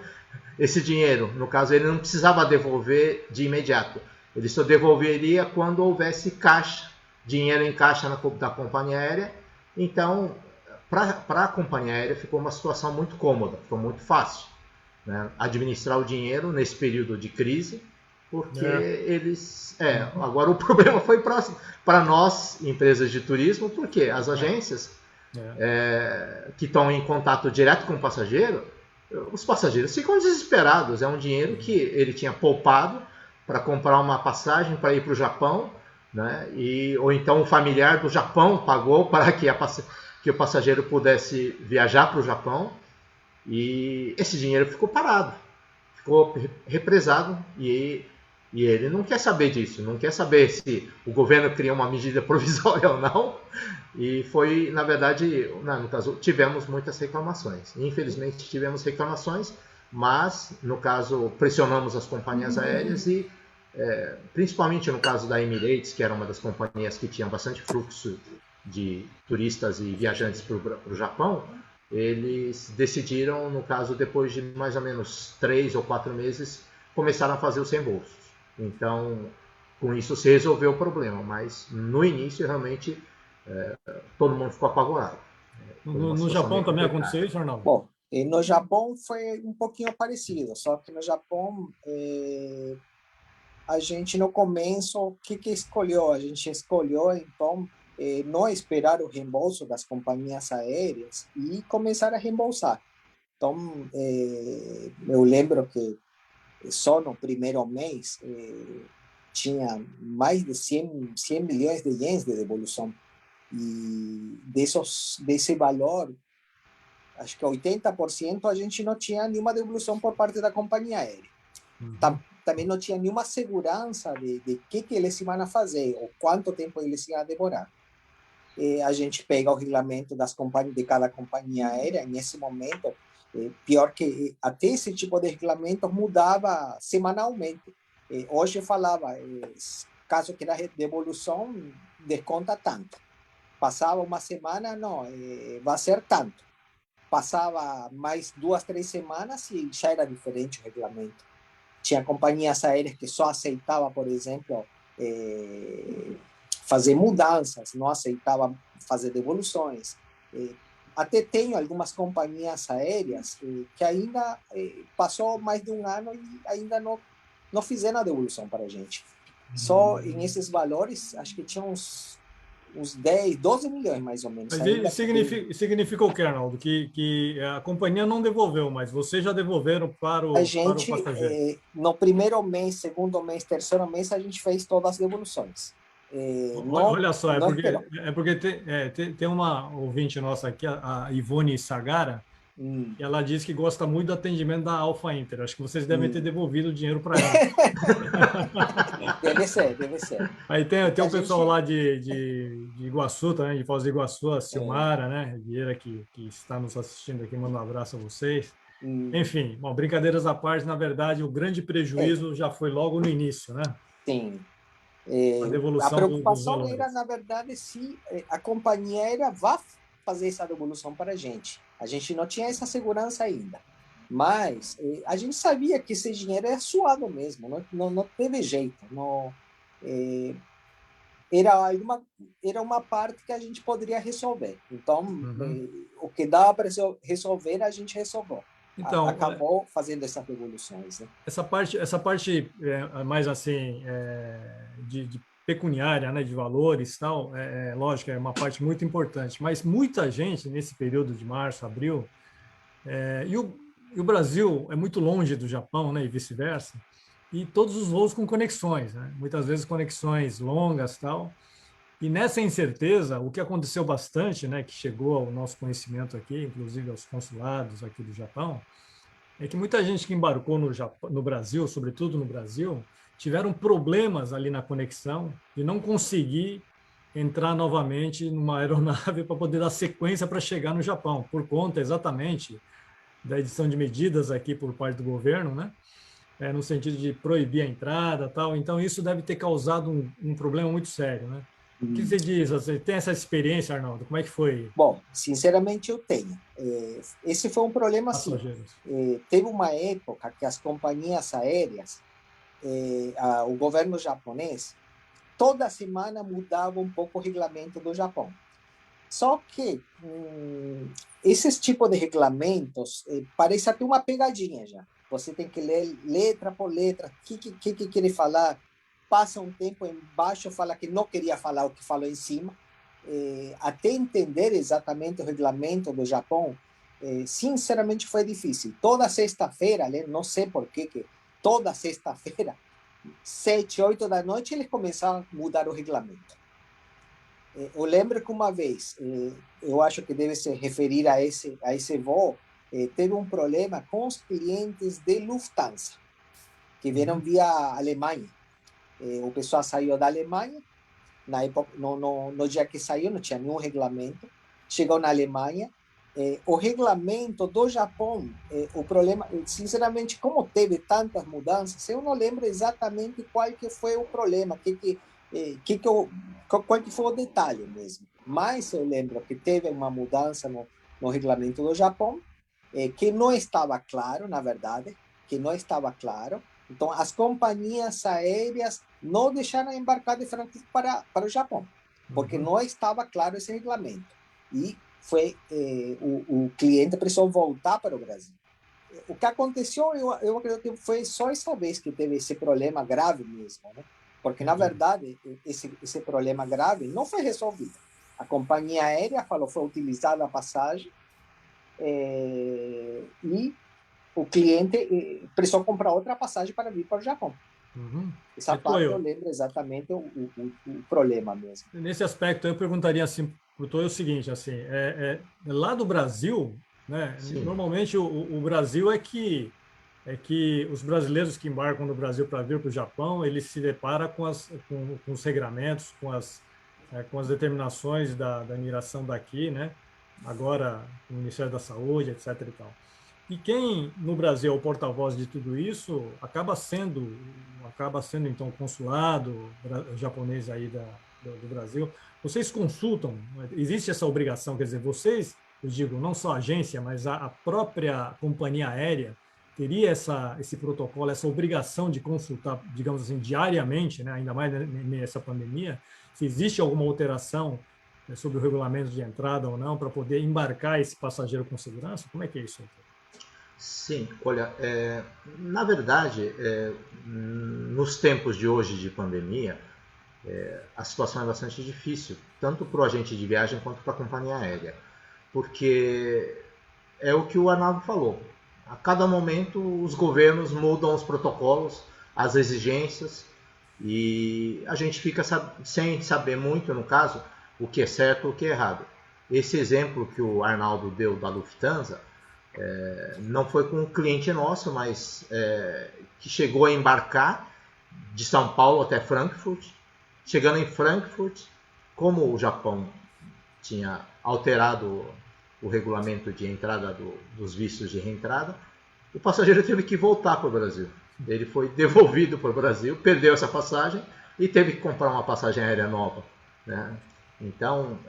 esse dinheiro. No caso, ele não precisava devolver de imediato. Ele só devolveria quando houvesse caixa, dinheiro em caixa da companhia aérea. Então, para a companhia aérea ficou uma situação muito cômoda, ficou muito fácil, né, administrar o dinheiro nesse período de crise, porque eles... agora o problema foi para nós, empresas de turismo, porque as agências que estão em contato direto com o passageiro, os passageiros ficam desesperados. É um dinheiro que ele tinha poupado para comprar uma passagem para ir para o Japão, né? Ou então um familiar do Japão pagou para que o passageiro pudesse viajar para o Japão, e esse dinheiro ficou parado, ficou represado, e ele não quer saber disso, não quer saber se o governo cria uma medida provisória ou não. E foi, na verdade, no caso, tivemos muitas reclamações. Infelizmente tivemos reclamações, mas no caso pressionamos as companhias aéreas e principalmente no caso da Emirates, que era uma das companhias que tinha bastante fluxo de turistas e viajantes para o Japão, eles decidiram, no caso, depois de mais ou menos 3 ou 4 meses, começaram a fazer os reembolsos. Então, com isso se resolveu o problema, mas no início realmente todo mundo ficou apavorado. No Japão também aconteceu isso, Arnaldo? Bom, no Japão foi um pouquinho parecido, só que no Japão a gente no começo, o que escolheu? A gente escolheu, então, não esperar o reembolso das companhias aéreas e começar a reembolsar. Então, eu lembro que só no primeiro mês tinha mais de 100 milhões de ienes de devolução. E desse valor, acho que 80% a gente não tinha nenhuma devolução por parte da companhia aérea. Também não tinha nenhuma segurança de que eles iam fazer ou quanto tempo eles iam demorar. A gente pega o regulamento de cada companhia aérea. Nesse momento, pior que até esse tipo de regulamento mudava semanalmente. Hoje falava, caso queira devolução, desconta tanto. Passava uma semana, não, vai ser tanto. Passava mais 2, 3 semanas e já era diferente o regulamento. Tinha companhias aéreas que só aceitavam, por exemplo, fazer mudanças, não aceitava fazer devoluções. Até tenho algumas companhias aéreas que ainda passou mais de um ano e ainda não fizeram a devolução para a gente. Só em esses valores, acho que tinha uns 10, 12 milhões mais ou menos. Mas significa o que, Arnaldo? Que a companhia não devolveu, mas vocês já devolveram para o passageiro? No primeiro mês, segundo mês, terceiro mês, a gente fez todas as devoluções. Olha só, é porque tem uma ouvinte nossa aqui, a Ivone Sagara, e ela diz que gosta muito do atendimento da Alpha Inter. Acho que vocês devem ter devolvido o dinheiro para ela. Deve ser. Aí tem o pessoal lá de Iguaçu também, de Foz do Iguaçu, a Silmara, né? Vieira, que está nos assistindo aqui, manda um abraço a vocês. Enfim, bom, brincadeiras à parte, na verdade, o grande prejuízo já foi logo no início, né? Sim. A preocupação era, na verdade, se a companhia aérea vai fazer essa devolução para a gente. A gente não tinha essa segurança ainda. Mas a gente sabia que esse dinheiro é suado mesmo, não teve jeito. Era uma parte que a gente poderia resolver. Então, o que dava para resolver, a gente resolveu. Então, acabou fazendo essas devoluções, né? Essa parte mais assim de pecuniária, né, de valores, tal, lógico, é uma parte muito importante. Mas muita gente nesse período de março, abril, e o Brasil é muito longe do Japão, né, e vice-versa. E todos os voos com conexões, né? Muitas vezes conexões longas, tal. E nessa incerteza, o que aconteceu bastante, né, que chegou ao nosso conhecimento aqui, inclusive aos consulados aqui do Japão, é que muita gente que embarcou no Brasil, sobretudo no Brasil, tiveram problemas ali na conexão de não conseguir entrar novamente numa aeronave para poder dar sequência para chegar no Japão, por conta exatamente da edição de medidas aqui por parte do governo, né? no sentido de proibir a entrada, tal. Então isso deve ter causado um problema muito sério, né? O que você diz? Você tem essa experiência, Arnaldo? Como é que foi? Bom, sinceramente eu tenho. Esse foi um problema assim. Passageiros. Teve uma época que as companhias aéreas, o governo japonês, toda semana mudava um pouco o regulamento do Japão. Só que esses tipos de regulamentos parece até uma pegadinha já. Você tem que ler letra por letra o que quer falar. Passa um tempo embaixo, fala que não queria falar o que falou em cima. Até entender exatamente o regulamento do Japão, sinceramente foi difícil. Toda sexta-feira, não sei por que toda sexta-feira, 7, 8 da noite, eles começaram a mudar o regulamento. Eu lembro que uma vez, eu acho que deve se referir a esse voo, teve um problema com os clientes de Lufthansa, que vieram via Alemanha. O pessoal saiu da Alemanha, na época, no dia que saiu, não tinha nenhum regulamento, chegou na Alemanha. O regulamento do Japão, o problema, sinceramente, como teve tantas mudanças, eu não lembro exatamente qual que foi o problema, qual que foi o detalhe mesmo. Mas eu lembro que teve uma mudança no regulamento do Japão, que não estava claro, na verdade, que não estava claro. Então, as companhias aéreas não deixaram embarcar de Frankfurt para o Japão, porque não estava claro esse regulamento. E o cliente precisou voltar para o Brasil. O que aconteceu, eu acredito que foi só essa vez que teve esse problema grave mesmo, né? Porque, na verdade, esse problema grave não foi resolvido. A companhia aérea falou que foi utilizada a passagem e o cliente precisou comprar outra passagem para vir para o Japão. Essa parte eu lembro exatamente o problema mesmo. Nesse aspecto, eu perguntaria assim para o Toyo o seguinte, assim, lá do Brasil, né, normalmente o Brasil é que os brasileiros que embarcam no Brasil para vir para o Japão, eles se deparam com os regramentos, com as determinações da imigração daqui, né? Agora, o Ministério da Saúde, etc. e tal. E quem no Brasil é o porta-voz de tudo isso acaba sendo então o consulado japonês aí do Brasil. Vocês consultam? Existe essa obrigação? Quer dizer, vocês, eu digo, não só a agência, mas a própria companhia aérea teria esse protocolo, essa obrigação de consultar, digamos assim, diariamente, né? Ainda mais nessa pandemia, se existe alguma alteração sobre o regulamento de entrada ou não para poder embarcar esse passageiro com segurança? Como é que é isso? Sim, olha, na verdade, nos tempos de hoje de pandemia, a situação é bastante difícil, tanto para o agente de viagem quanto para a companhia aérea, porque é o que o Arnaldo falou. A cada momento, os governos mudam os protocolos, as exigências, e a gente fica sem saber muito, no caso, o que é certo ou o que é errado. Esse exemplo que o Arnaldo deu da Lufthansa, não foi com um cliente nosso, mas que chegou a embarcar de São Paulo até Frankfurt. Chegando em Frankfurt, como o Japão tinha alterado o regulamento de entrada dos vistos de reentrada, o passageiro teve que voltar para o Brasil. Ele foi devolvido para o Brasil, perdeu essa passagem e teve que comprar uma passagem aérea nova, né? Então,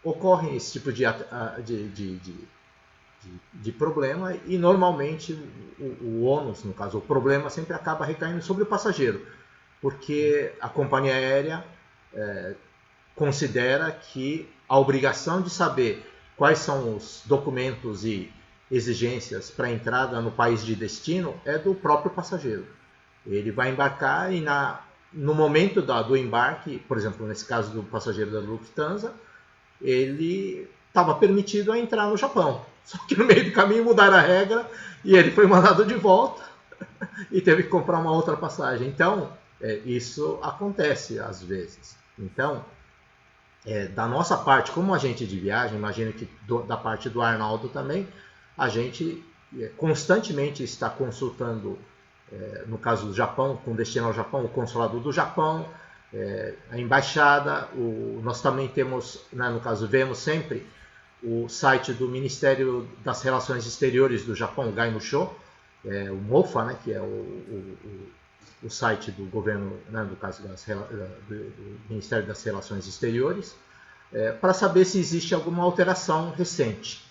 ocorre esse tipo de problema e normalmente o ônus, no caso o problema, sempre acaba recaindo sobre o passageiro, porque a companhia aérea considera que a obrigação de saber quais são os documentos e exigências para entrada no país de destino é do próprio passageiro. Ele vai embarcar e no momento do embarque, por exemplo, nesse caso do passageiro da Lufthansa, ele estava permitido a entrar no Japão. Só que no meio do caminho mudaram a regra e ele foi mandado de volta e teve que comprar uma outra passagem. Então, isso acontece às vezes. Então, da nossa parte, como agente de viagem, imagino que da parte do Arnaldo também, a gente constantemente está consultando, no caso do Japão, com destino ao Japão, o consulado do Japão, a embaixada, nós também temos, né, no caso, vemos sempre o site do Ministério das Relações Exteriores do Japão, o Gai Musho, o MOFA, né, que é o site do governo, né, no caso do Ministério das Relações Exteriores, para saber se existe alguma alteração recente.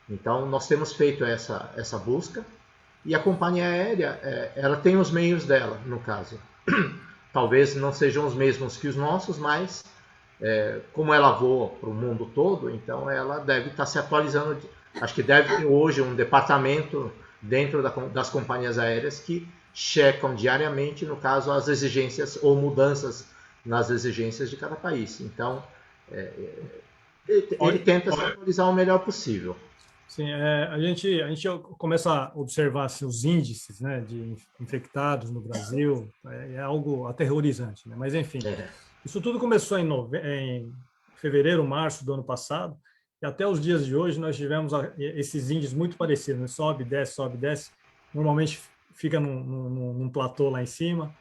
Então, nós temos feito essa busca e a companhia aérea, ela tem os meios dela, no caso. Talvez não sejam os mesmos que os nossos, mas como ela voa para o mundo todo, então ela deve estar se atualizando. Acho que deve ter hoje um departamento dentro das companhias aéreas que checam diariamente, no caso, as exigências ou mudanças nas exigências de cada país. Então, ele tenta se atualizar o melhor possível. Sim, a gente começa a observar assim, os índices, né, de infectados no Brasil, é algo aterrorizante, né? Mas, enfim, isso tudo começou em fevereiro, março do ano passado, e até os dias de hoje nós tivemos esses índices muito parecidos, né? Sobe, desce, normalmente fica num platô lá em cima,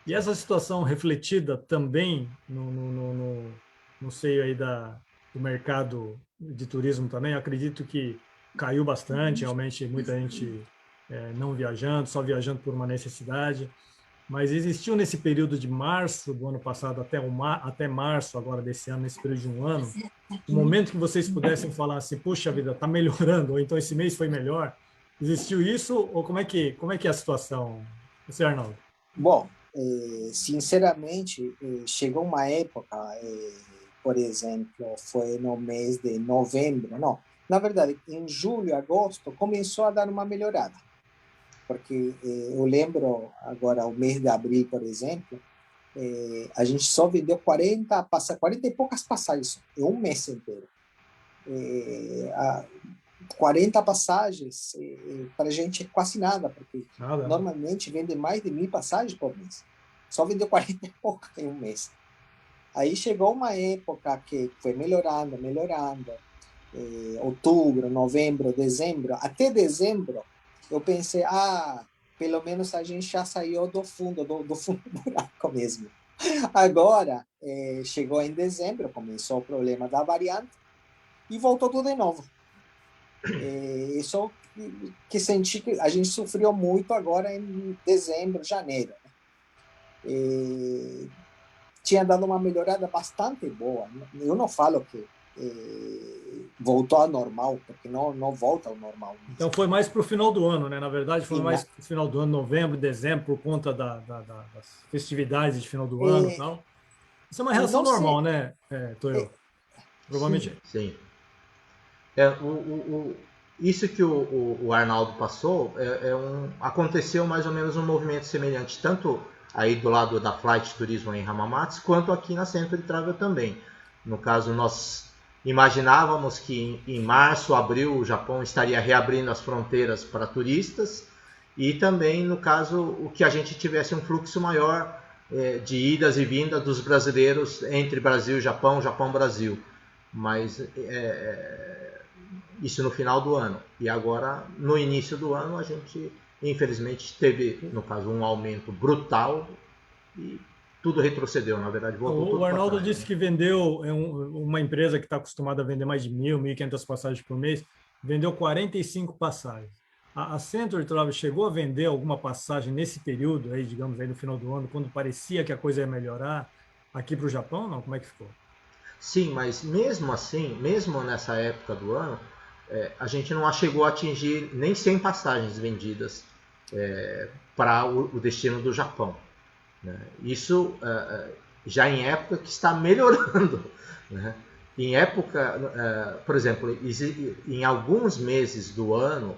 e essa situação refletida também no seio aí do mercado de turismo também, acredito que caiu bastante, realmente muita gente não viajando, só viajando por uma necessidade, mas existiu nesse período de março do ano passado até março agora desse ano, nesse período de um ano, um momento que vocês pudessem falar assim, puxa vida, está melhorando, ou então esse mês foi melhor, existiu isso, ou como é que é a situação, você, Arnaldo? Bom, sinceramente, chegou uma época, por exemplo, foi no mês de novembro, não, na verdade, em julho, agosto, começou a dar uma melhorada, porque eu lembro agora, o mês de abril, por exemplo, a gente só vendeu 40 e poucas passagens em um mês inteiro. 40 passagens para a gente é quase nada, porque normalmente vende mais de 1.000 passagens por mês. Só vendeu 40 e poucas em um mês. Aí chegou uma época que foi melhorando, outubro, novembro, dezembro, até dezembro, eu pensei, pelo menos a gente já saiu do fundo do buraco mesmo. Agora, chegou em dezembro, começou o problema da variante e voltou tudo de novo. Isso que senti que a gente sofreu muito agora em dezembro, janeiro. Tinha dado uma melhorada bastante boa. Eu não falo que voltou ao normal, porque não volta ao normal. Então foi mais para o final do ano, né? Na verdade, foi mais para o final do ano, novembro, dezembro, por conta das festividades de final do ano e tal. Isso é uma reação normal, né, Toyo? Provavelmente. Sim. Isso que o Arnaldo passou aconteceu mais ou menos um movimento semelhante, tanto aí do lado da Flight Turismo em Hamamatsu, quanto aqui na Century Travel também. No caso, nós imaginávamos que em março, abril, o Japão estaria reabrindo as fronteiras para turistas e também, no caso, o que a gente tivesse um fluxo maior de idas e vindas dos brasileiros entre Brasil e Japão, Japão-Brasil. Mas isso no final do ano. E agora, no início do ano, a gente, infelizmente, teve, no caso, um aumento brutal e tudo retrocedeu, na verdade. O Arnaldo disse que vendeu, uma empresa que está acostumada a vender mais de 1.500 passagens por mês, vendeu 45 passagens. A Century Travel chegou a vender alguma passagem nesse período, aí, digamos, aí no final do ano, quando parecia que a coisa ia melhorar, aqui para o Japão, não? Como é que ficou? Sim, mas mesmo assim, mesmo nessa época do ano, a gente não chegou a atingir nem 100 passagens vendidas para o destino do Japão. Né? Isso já em época que está melhorando. Né? Em época, por exemplo, em alguns meses do ano,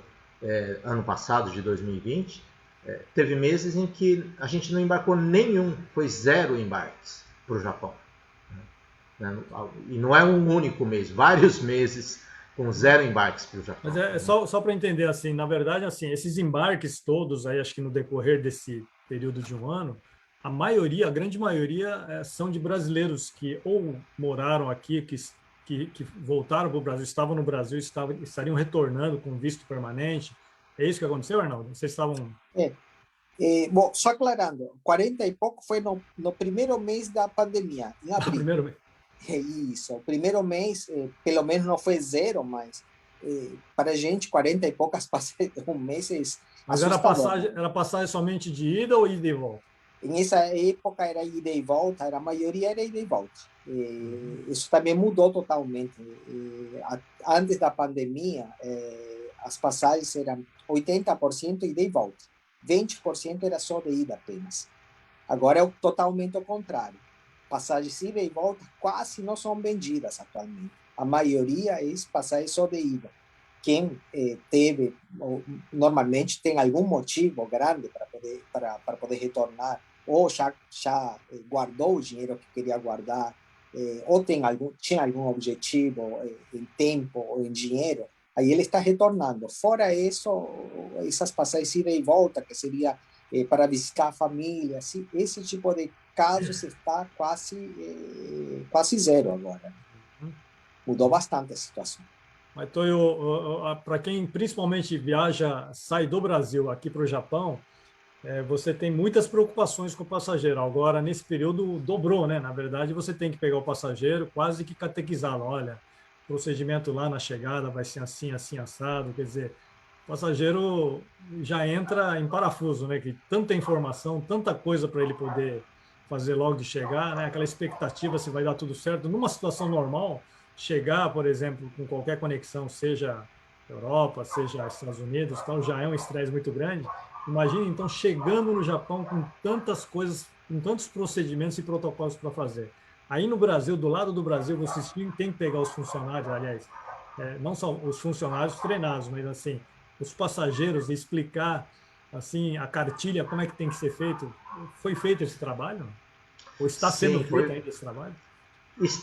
ano passado, de 2020, teve meses em que a gente não embarcou nenhum, foi 0 embarques para o Japão. Né? E não é um único mês, vários meses com 0 embarques para o Japão. Mas só para entender, assim, na verdade, assim, esses embarques todos, aí, acho que no decorrer desse período de um ano, a grande maioria são de brasileiros que ou moraram aqui, que voltaram para o Brasil, estavam no Brasil, estariam retornando com visto permanente. É isso que aconteceu, Arnaldo? Vocês estavam... Bom, só aclarando, 40 e pouco foi no primeiro mês da pandemia, em abril. Primeiro mês. Isso, o primeiro mês, pelo menos não foi 0, mas para a gente, 40 e poucas um mês é Mas assustador. era passagem somente de ida ou ida e volta? Em essa época era ida e volta, a maioria era ida e volta. Isso também mudou totalmente. Antes da pandemia, as passagens eram 80% ida e volta, 20% era só de ida apenas. Agora é totalmente o contrário. Passagens ida e volta quase não são vendidas atualmente. A maioria é passagens só de ida. Quem teve, normalmente tem algum motivo grande para poder retornar, ou já guardou o dinheiro que queria guardar, ou tinha algum objetivo em tempo ou em dinheiro, aí ele está retornando. Fora isso, essas passagens ida e volta, que seria para visitar a família, assim, esse tipo de casos está quase zero agora. Mudou bastante a situação. Mas, Toyo, para quem principalmente viaja, sai do Brasil aqui para o Japão, você tem muitas preocupações com o passageiro. Agora, nesse período, dobrou, né? Na verdade, você tem que pegar o passageiro, quase que catequizá-lo. Olha, o procedimento lá na chegada vai ser assim, assim, assado. Quer dizer, o passageiro já entra em parafuso, né? Que tanta informação, tanta coisa para ele poder fazer logo de chegar, né? Aquela expectativa se vai dar tudo certo. Numa situação normal, chegar, por exemplo, com qualquer conexão, seja Europa, seja Estados Unidos, tal, já é um estresse muito grande. Imagina, então, chegando no Japão com tantas coisas, com tantos procedimentos e protocolos para fazer. Aí no Brasil, do lado do Brasil, vocês têm que pegar os funcionários, aliás, não só os funcionários treinados, mas assim, os passageiros, e explicar assim a cartilha, como é que tem que ser feito. Foi feito esse trabalho? Ou está sendo feito ainda esse trabalho?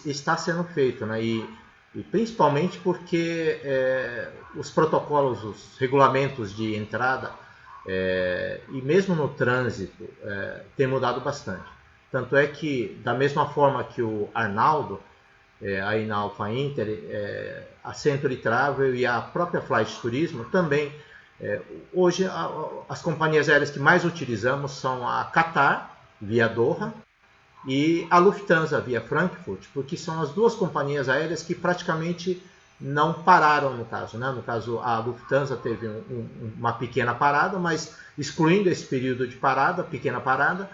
Está sendo feito, né? E principalmente porque os protocolos, os regulamentos de entrada e mesmo no trânsito tem mudado bastante. Tanto é que, da mesma forma que o Arnaldo, aí na Alpha Inter, a Century Travel e a própria Flight Turismo também, hoje as companhias aéreas que mais utilizamos são a Qatar, via Doha, e a Lufthansa via Frankfurt, porque são as duas companhias aéreas que praticamente não pararam no caso, né? No caso, a Lufthansa teve uma pequena parada, mas excluindo esse período de parada, pequena parada,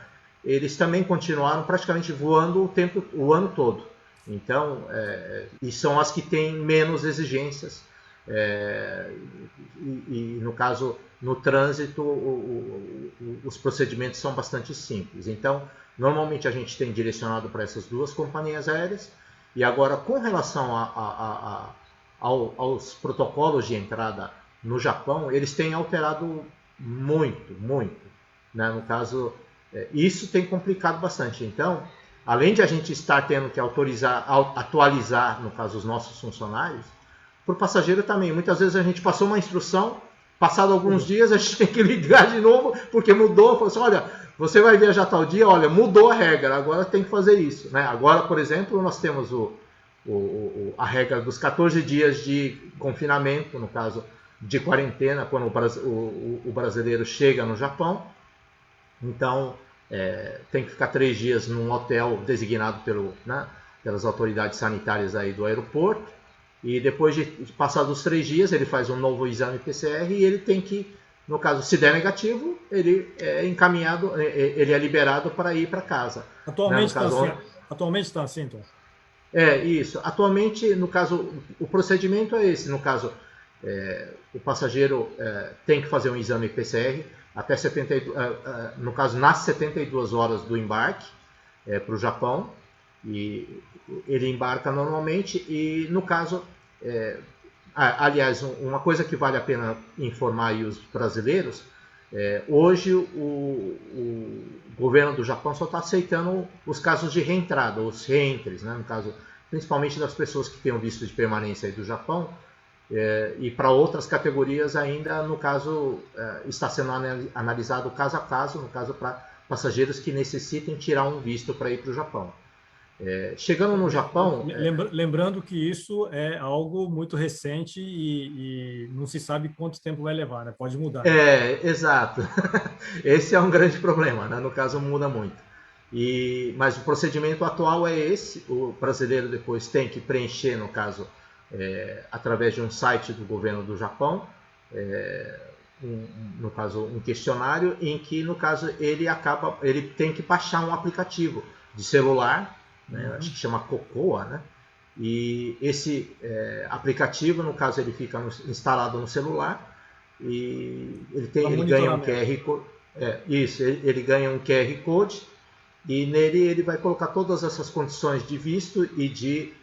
eles também continuaram praticamente voando o ano todo. Então, e são as que têm menos exigências. E no caso, no trânsito, os procedimentos são bastante simples. Então, normalmente a gente tem direcionado para essas duas companhias aéreas. E agora, com relação aos protocolos de entrada no Japão, eles têm alterado muito, muito. Né? No caso, isso tem complicado bastante. Então, além de a gente estar tendo que atualizar, no caso, os nossos funcionários, para o passageiro também. Muitas vezes a gente passou uma instrução, passado alguns dias a gente tem que ligar de novo, porque mudou. Falou assim, olha, você vai viajar tal dia, olha, mudou a regra, agora tem que fazer isso. Né? Agora, por exemplo, nós temos a regra dos 14 dias de confinamento, no caso de quarentena, quando o brasileiro chega no Japão. Então, tem que ficar 3 dias num hotel designado pelas autoridades sanitárias aí do aeroporto. E depois de passados 3 dias, ele faz um novo exame PCR e ele tem que, no caso, se der negativo, ele é encaminhado, ele é liberado para ir para casa. Atualmente está assim, atualmente está assim, então? Isso. Atualmente, no caso, o procedimento é esse. No caso, o passageiro tem que fazer um exame PCR até no caso, nas 72 horas do embarque para o Japão. E ele embarca normalmente e, no caso, aliás, uma coisa que vale a pena informar aí os brasileiros, hoje o governo do Japão só está aceitando os casos de reentrada, os reentres, né? No caso, principalmente das pessoas que têm o visto de permanência aí do Japão, e para outras categorias ainda, no caso, está sendo analisado caso a caso, no caso para passageiros que necessitem tirar um visto para ir para o Japão. Chegando no Japão... Lembrando que isso é algo muito recente e não se sabe quanto tempo vai levar, né? Pode mudar. Exato. Esse é um grande problema, né? No caso, muda muito. Mas o procedimento atual é esse. O brasileiro depois tem que preencher, no caso, através de um site do governo do Japão, no caso um questionário, em que no caso ele tem que baixar um aplicativo de celular, né, acho que chama Cocoa, né? E esse aplicativo, no caso, ele fica instalado no celular e ele ganha um QR Code. Ele ganha um QR Code e nele ele vai colocar todas essas condições de visto e de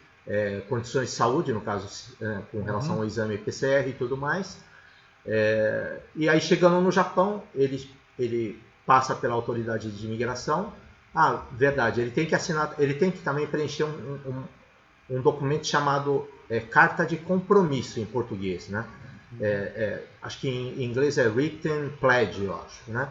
condições de saúde, no caso, com relação ao exame PCR e tudo mais. E aí, chegando no Japão, ele passa pela autoridade de imigração. Verdade, ele tem que assinar, ele tem que também preencher um documento chamado carta de compromisso em português, né? Acho que em inglês é written pledge, eu acho, né?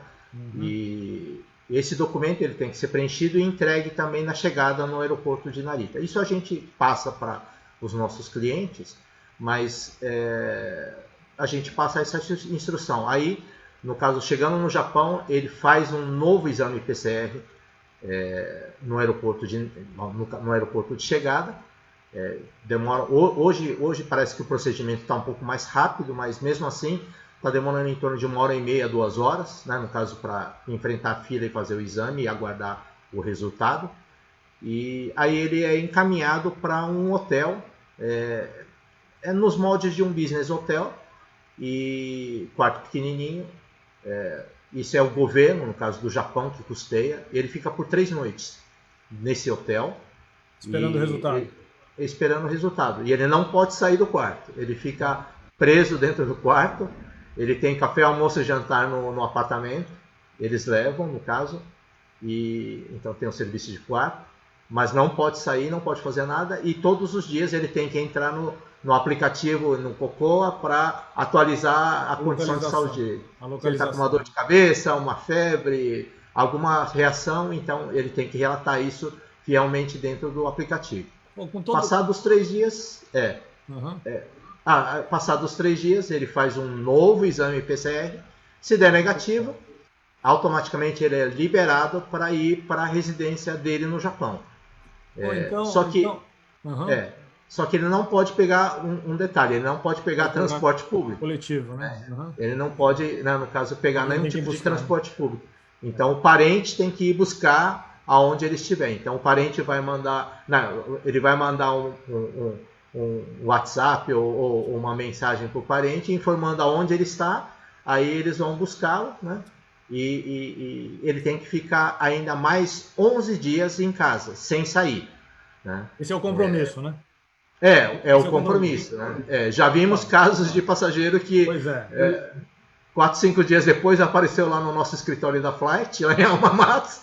E esse documento ele tem que ser preenchido e entregue também na chegada no aeroporto de Narita. Isso a gente passa para os nossos clientes, mas a gente passa essa instrução. Aí, no caso, chegando no Japão, ele faz um novo exame PCR no aeroporto de chegada. Demora. Hoje parece que o procedimento está um pouco mais rápido, mas mesmo assim está demorando em torno de 1h30, 2 horas, né, no caso, para enfrentar a fila e fazer o exame e aguardar o resultado. E aí ele é encaminhado para um hotel, nos moldes de um business hotel, e quarto pequenininho. Isso é o governo, no caso do Japão, que custeia. Ele fica por 3 noites nesse hotel. Esperando o resultado. Esperando o resultado. E ele não pode sair do quarto. Ele fica preso dentro do quarto. Ele tem café, almoço e jantar no apartamento. Eles levam, no caso. E então tem um serviço de quarto. Mas não pode sair, não pode fazer nada. E todos os dias ele tem que entrar no aplicativo, no Cocoa, para atualizar a condição de saúde dele. Se ele está com uma dor de cabeça, uma febre, alguma reação, então ele tem que relatar isso fielmente dentro do aplicativo. Passados 3 dias, passados 3 dias, ele faz um novo exame PCR. Se der negativo, automaticamente ele é liberado para ir para a residência dele no Japão. Só que ele não pode pegar um detalhe, ele não pode pegar transporte público. Coletivo, né? Ele não pode, né, no caso, pegar nenhum tipo de transporte público. Então o parente tem que ir buscar aonde ele estiver. Então o parente vai mandar, ele vai mandar um WhatsApp ou uma mensagem para o parente informando aonde ele está. Aí eles vão buscá-lo, né? E ele tem que ficar ainda mais 11 dias em casa, sem sair, né? Esse é o compromisso, né? É o compromisso, né? Já vimos casos de passageiro que 4, 5 dias depois apareceu lá no nosso escritório da Flight, lá em Alma Matos,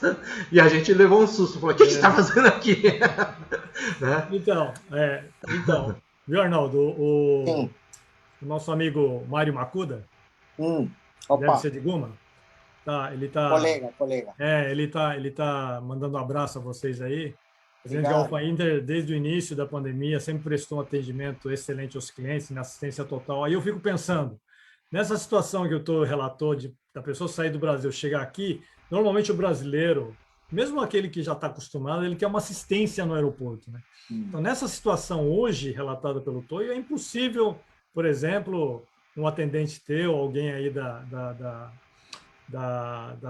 e a gente levou um susto. Falou, o que você está fazendo aqui? Né? Então, viu, Arnaldo? O nosso amigo Mário Makuda, deve ser de Guma. Ele tá, colega. Ele tá mandando um abraço a vocês aí. Dizendo que a Alpha Inter, desde o início da pandemia, sempre prestou um atendimento excelente aos clientes, na assistência total. Aí eu fico pensando, nessa situação que o Tô relatou, da pessoa sair do Brasil, chegar aqui, normalmente o brasileiro, mesmo aquele que já está acostumado, ele quer uma assistência no aeroporto, né? Então, nessa situação hoje, relatada pelo Tô, é impossível, por exemplo, um atendente teu, alguém aí da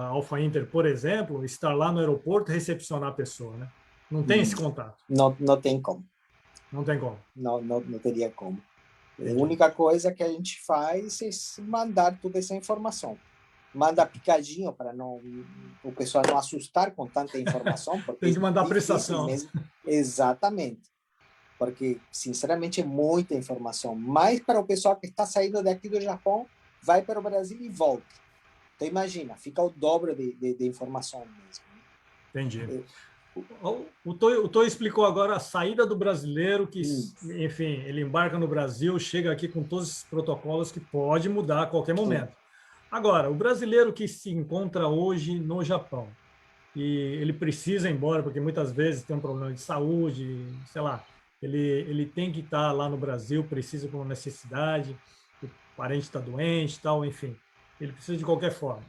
Alpha Inter, por exemplo, estar lá no aeroporto e recepcionar a pessoa, né? Não tem esse contato. Não tem como. Não tem como. Não teria como. A única coisa que a gente faz é mandar toda essa informação. Manda picadinho para o pessoal não assustar com tanta informação. Porque tem que mandar prestação. Mesmo. Exatamente. Porque, sinceramente, é muita informação. Mas para o pessoal que está saindo daqui do Japão, vai para o Brasil e volta. Então, imagina, fica o dobro de informação mesmo. Entendi. O Tô explicou agora a saída do brasileiro que, enfim, ele embarca no Brasil, chega aqui com todos esses protocolos que pode mudar a qualquer momento. Agora, o brasileiro que se encontra hoje no Japão e ele precisa ir embora porque muitas vezes tem um problema de saúde, sei lá, ele tem que estar lá no Brasil, precisa por uma necessidade, o parente está doente, tal, enfim, ele precisa de qualquer forma.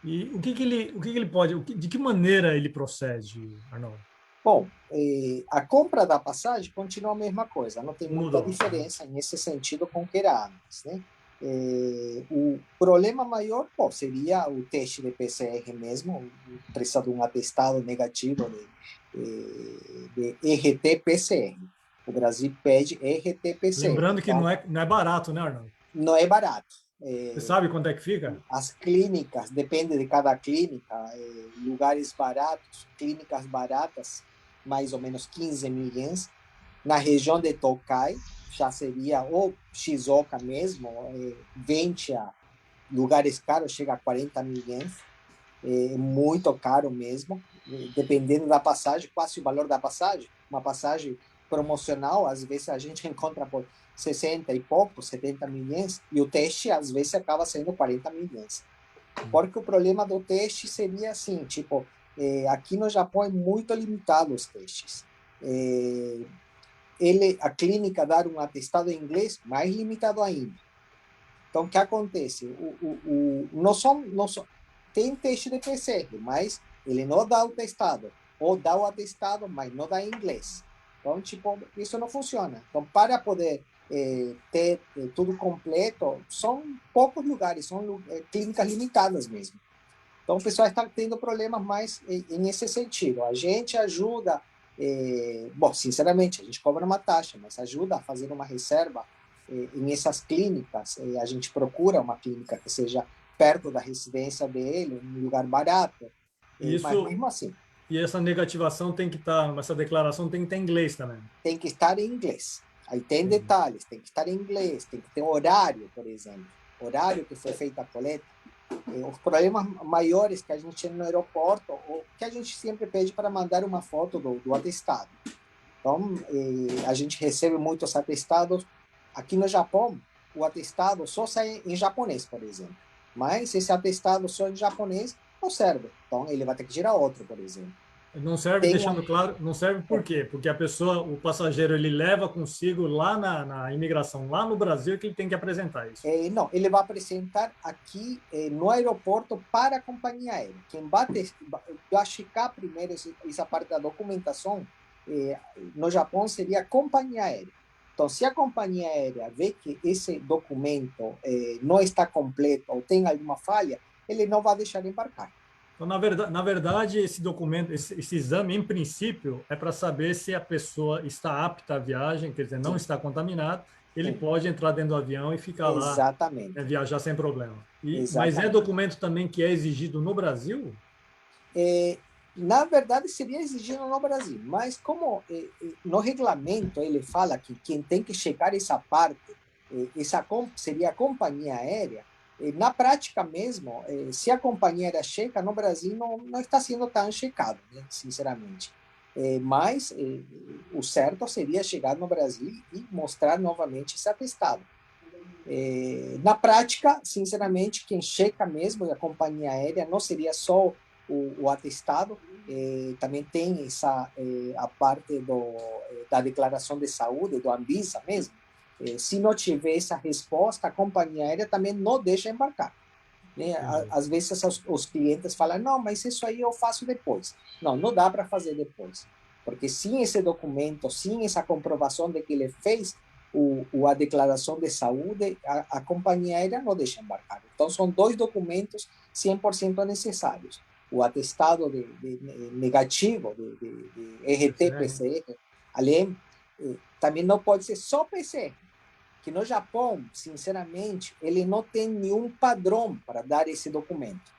E o que ele pode, de que maneira ele procede, Arnaldo? Bom, a compra da passagem continua a mesma coisa, não tem muita Mudou. diferença nesse sentido com o que era antes, né? O problema maior, pô, seria o teste de PCR mesmo, precisa de um atestado negativo de RT-PCR. O Brasil pede RT-PCR. Lembrando que Então, não é barato, né, Arnaldo? não é barato. Você sabe quanto é que fica? As clínicas, depende de cada clínica, lugares baratos, clínicas baratas, mais ou menos 15 mil ienes. Na região de Tokai, já seria ou Shizuoka mesmo, 20 a lugares caros, chega a 40 mil ienes. É muito caro mesmo, dependendo da passagem, quase o valor da passagem. Uma passagem promocional, às vezes a gente encontra por 60 e pouco, 70 mil ienes, e o teste às vezes acaba sendo 40 mil ienes. Porque o problema do teste seria assim, tipo, aqui no Japão é muito limitado os testes. A clínica dar um atestado em inglês, mais limitado ainda. Então, o que acontece? Tem teste de PCR, mas ele não dá o testado, ou dá o atestado, mas não dá em inglês. Então, tipo, isso não funciona. Então, para poder ter tudo completo, são poucos lugares, são clínicas limitadas mesmo. Então, o pessoal está tendo problemas mais nesse sentido. A gente ajuda, bom, sinceramente, a gente cobra uma taxa, mas ajuda a fazer uma reserva em essas clínicas. A gente procura uma clínica que seja perto da residência dele, um lugar barato, mas Isso, mesmo assim, e essa negativação tem que estar, essa declaração tem que estar em inglês também. tem que estar em inglês. Aí tem detalhes, tem que estar em inglês, tem que ter horário, por exemplo, horário que foi feita a coleta. Os problemas maiores que a gente tem no aeroporto, ou que a gente sempre pede para mandar uma foto do atestado. Então, a gente recebe muitos atestados. Aqui no Japão, o atestado só sai em japonês, por exemplo. Mas esse atestado só em japonês não serve. Então, ele vai ter que tirar outro, por exemplo. Não serve, deixando claro, não serve por quê? Porque a pessoa, o passageiro, ele leva consigo lá na imigração, lá no Brasil, que ele tem que apresentar isso. Não, ele vai apresentar aqui no aeroporto para a companhia aérea. Quem vai checar primeiro essa parte da documentação, no Japão seria a companhia aérea. Então, se a companhia aérea vê que esse documento não está completo ou tem alguma falha, ele não vai deixar embarcar. Então, na verdade, esse documento, esse exame, em princípio, é para saber se a pessoa está apta à viagem, quer dizer, não Sim. está contaminado, ele Sim. pode entrar dentro do avião e ficar Exatamente. lá, viajar sem problema. Exatamente. Mas é documento também que é exigido no Brasil? Na verdade, seria exigido no Brasil, mas como no regulamento ele fala que quem tem que checar essa parte, seria a companhia aérea, na prática mesmo, se a companhia aérea checa, no Brasil não está sendo tão checado, né, sinceramente. Mas o certo seria chegar no Brasil e mostrar novamente esse atestado. Na prática, sinceramente, quem checa mesmo a companhia aérea não seria só o atestado, também tem a parte da declaração de saúde, do Anvisa mesmo. Se não tiver essa resposta, a companhia aérea também não deixa embarcar. Né? Às vezes os clientes falam, não, mas isso aí eu faço depois. Não dá para fazer depois. Porque sem esse documento, sem essa comprovação de que ele fez a declaração de saúde, a companhia aérea não deixa embarcar. Então, são dois documentos 100% necessários. O atestado negativo de RT-PCR, além, também não pode ser só PCR, que no Japão, sinceramente, ele não tem nenhum padrão para dar esse documento.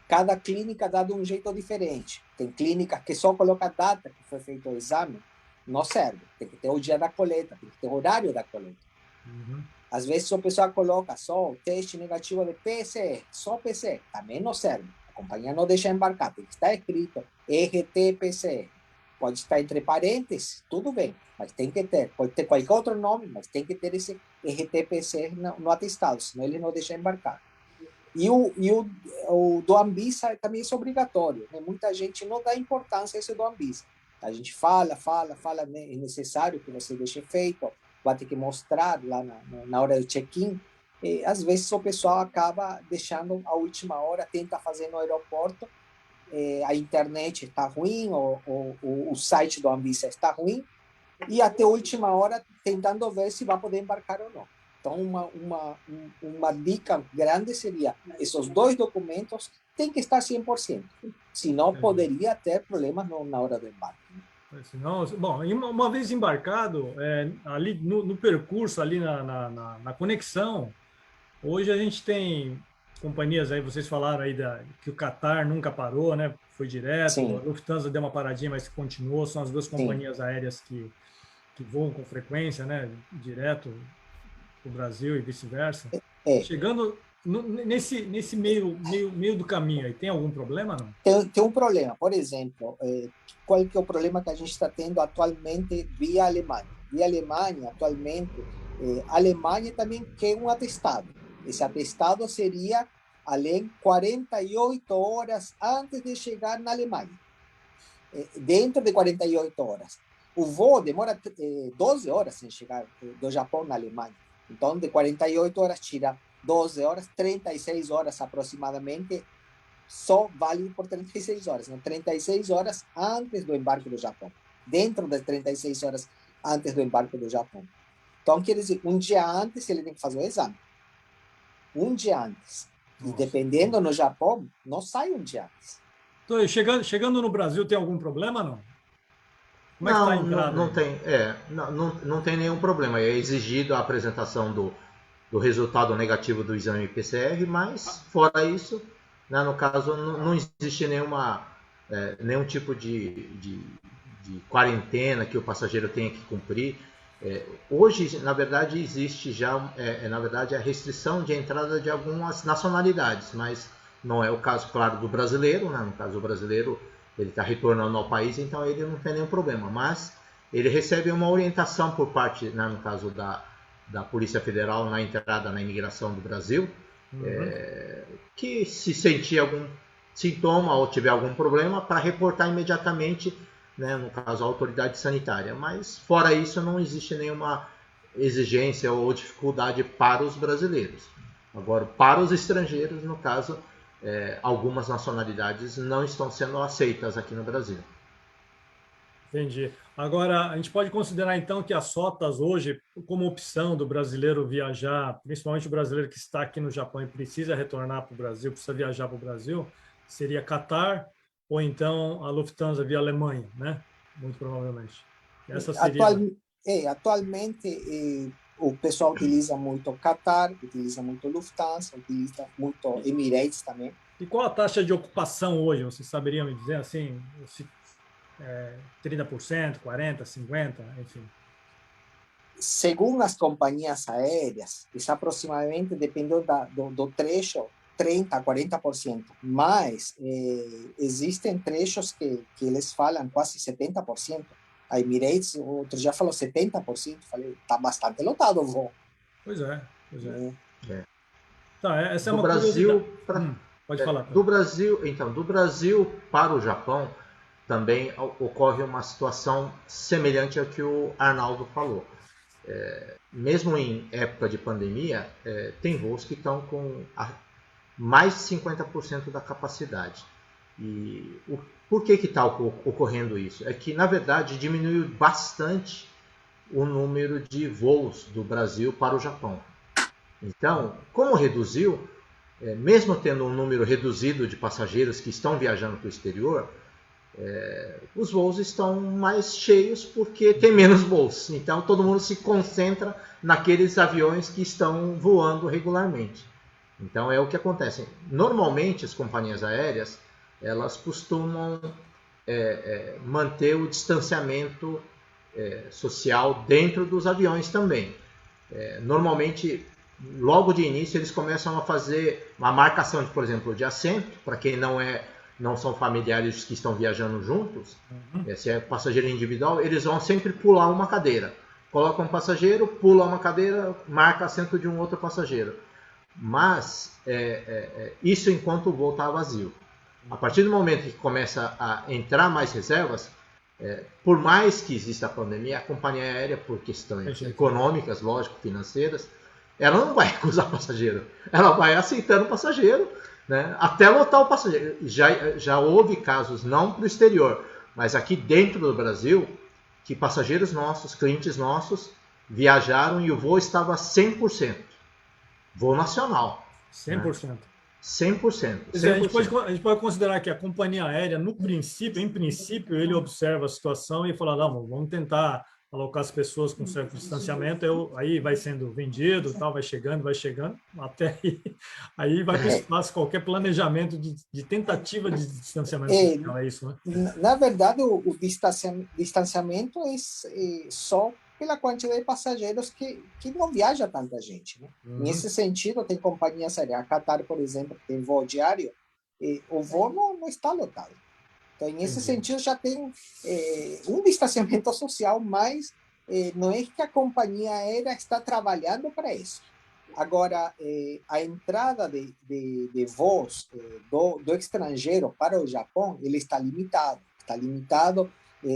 Cada clínica dá de um jeito diferente. Tem clínicas que só coloca a data que foi feito o exame, não serve. Tem que ter o dia da coleta, tem que ter o horário da coleta. Uhum. Às vezes a pessoa coloca só o teste negativo de PCR, só PCR, também não serve. A companhia não deixa embarcar, tem que estar escrito RT-PCR. Pode estar entre parênteses, tudo bem, mas tem que ter. Pode ter qualquer outro nome, mas tem que ter esse RT-PCR no atestado, senão ele não deixa embarcar. E o do Anvisa também é obrigatório, né? Muita gente não dá importância a esse do Anvisa. A gente fala, né? É necessário que você deixe feito, vai ter que mostrar lá na hora do check-in. Às vezes o pessoal acaba deixando a última hora, tenta fazer no aeroporto, a internet está ruim, o site do Anvisa está ruim, e até a última hora tentando ver se vai poder embarcar ou não. Então, uma dica grande seria, esses dois documentos têm que estar 100%, senão poderia ter problemas na hora do embarque. Senão, bom, uma vez embarcado, ali no percurso, ali na conexão, hoje a gente tem companhias aí, vocês falaram aí que o Qatar nunca parou, né? Foi direto, Sim. a Lufthansa deu uma paradinha, mas continuou, são as duas companhias aéreas que voam com frequência, né? Direto para o Brasil e vice-versa. Chegando nesse meio do caminho aí, tem algum problema, não? Tem um problema, por exemplo, qual que é o problema que a gente está tendo atualmente via Alemanha? Via Alemanha, atualmente, a Alemanha também quer um atestado. Esse atestado seria, além, 48 horas antes de chegar na Alemanha. Dentro de 48 horas. O voo demora 12 horas sem chegar do Japão na Alemanha. Então, de 48 horas, tira 12 horas, 36 horas aproximadamente, só vale por 36 horas. Né? 36 horas antes do embarque do Japão. Dentro das 36 horas antes do embarque do Japão. Então, quer dizer, um dia antes ele tem que fazer o exame. Um dia antes. E dependendo no Japão, não sai um dia antes. Então, chegando no Brasil, tem algum problema, não? Como é que Não, tá a entrada? não tem nenhum problema. É exigido a apresentação do resultado negativo do exame PCR, mas fora isso, né, no caso, não existe nenhum tipo de quarentena que o passageiro tenha que cumprir. Hoje, na verdade, existe já na verdade, a restrição de entrada de algumas nacionalidades, mas não é o caso, claro, do brasileiro. Né? No caso do brasileiro, ele está retornando ao país, então ele não tem nenhum problema, mas ele recebe uma orientação por parte, né, no caso da Polícia Federal, na entrada na imigração do Brasil, que se sentir algum sintoma ou tiver algum problema, para reportar imediatamente, né, no caso, a autoridade sanitária. Mas, fora isso, não existe nenhuma exigência ou dificuldade para os brasileiros. Agora, para os estrangeiros, no caso, algumas nacionalidades não estão sendo aceitas aqui no Brasil. Entendi. Agora, a gente pode considerar, então, que as rotas hoje, como opção do brasileiro viajar, principalmente o brasileiro que está aqui no Japão e precisa retornar para o Brasil, precisa viajar para o Brasil, seria Qatar ou então a Lufthansa via Alemanha, né? Muito provavelmente. Essa seria... Atualmente, o pessoal utiliza muito Qatar, utiliza muito Lufthansa, utiliza muito Emirates também. E qual a taxa de ocupação hoje? Vocês saberiam me dizer assim? 30%, 40%, 50%, enfim? Segundo as companhias aéreas, isso aproximadamente, dependendo do trecho, 30% a 40%. Mas existem trechos que eles falam quase 70%. A Emirates, outro já falou 70%. Falei, está bastante lotado o voo. Pois é. Tá, essa é uma Brasil, pode falar. Do Brasil para o Japão, também ocorre uma situação semelhante ao que o Arnaldo falou. Mesmo em época de pandemia, tem voos que estão com mais de 50% da capacidade. E por que está ocorrendo isso? É que, na verdade, diminuiu bastante o número de voos do Brasil para o Japão. Então, como reduziu, mesmo tendo um número reduzido de passageiros que estão viajando para o exterior, os voos estão mais cheios porque tem menos voos. Então, todo mundo se concentra naqueles aviões que estão voando regularmente. Então, é o que acontece. Normalmente, as companhias aéreas, elas costumam manter o distanciamento social dentro dos aviões também. Normalmente, logo de início, eles começam a fazer uma marcação, por exemplo, de assento, para quem não são familiares que estão viajando juntos. Se é passageiro individual, eles vão sempre pular uma cadeira. Coloca um passageiro, pula uma cadeira, marca assento de um outro passageiro. Mas isso enquanto o voo está vazio. A partir do momento que começa a entrar mais reservas, por mais que exista a pandemia, a companhia aérea, por questões econômicas, lógico, financeiras, ela não vai recusar passageiro. Ela vai aceitando passageiro né? Até lotar o passageiro. Já houve casos, não para o exterior, mas aqui dentro do Brasil, que passageiros nossos, clientes nossos, viajaram e o voo estava 100%. Voo nacional. 100%. Né? 100%. Quer dizer, a gente pode considerar que a companhia aérea, no princípio, em princípio, ele observa a situação e fala, não, vamos tentar alocar as pessoas com certo distanciamento, aí vai sendo vendido, tal, vai chegando, até aí vai para o espaço qualquer planejamento de tentativa de distanciamento social, é isso, né? Na verdade, o distanciamento é só pela quantidade de passageiros que não viaja tanta gente, né? Nesse sentido, tem companhias aéreas. A Qatar, por exemplo, tem voo diário, e o voo não está lotado. Então, nesse sentido, já tem um distanciamento social, mas não é que a companhia aérea está trabalhando para isso. Agora, a entrada de voos do estrangeiro para o Japão, ele está limitado. Está limitado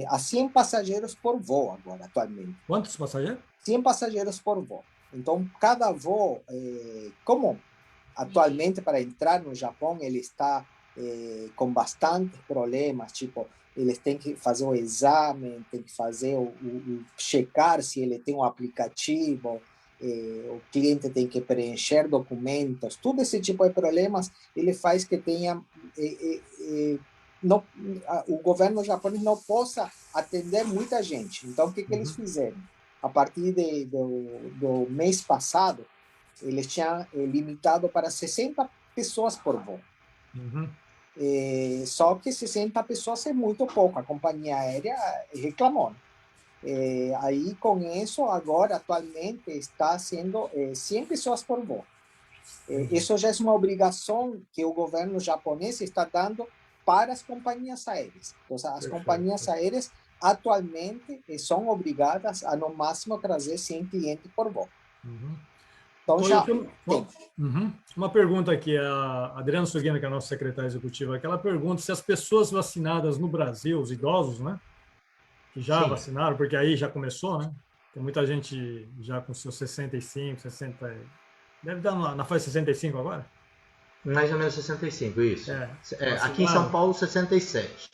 a 100 passageiros por voo agora, atualmente. Quantos passageiros? 100 passageiros por voo. Então, cada voo, como atualmente para entrar no Japão, ele está com bastantes problemas, tipo, eles têm que fazer o exame, tem que fazer checar se ele tem um aplicativo, o cliente tem que preencher documentos, todo esse tipo de problemas, ele faz que tenha o governo japonês não possa atender muita gente. Então, o que eles fizeram? A partir do mês passado, eles tinham limitado para 60 pessoas por voo. Só que 60 pessoas é muito pouco. A companhia aérea reclamou. Aí, com isso, agora, atualmente, está sendo 100 pessoas por voo. Isso já é uma obrigação que o governo japonês está dando para as companhias aéreas. Então, as companhias aéreas, atualmente, são obrigadas a, no máximo, trazer 100 clientes por voo. Então, já uma pergunta aqui, a Adriana Sugino, que é a nossa secretária executiva, ela pergunta se as pessoas vacinadas no Brasil, os idosos, né, que já vacinaram, porque aí já começou, né, tem muita gente já com seus 65, 60, deve dar na fase 65 agora? Mais ou menos 65, isso. Aqui em São Paulo, 67.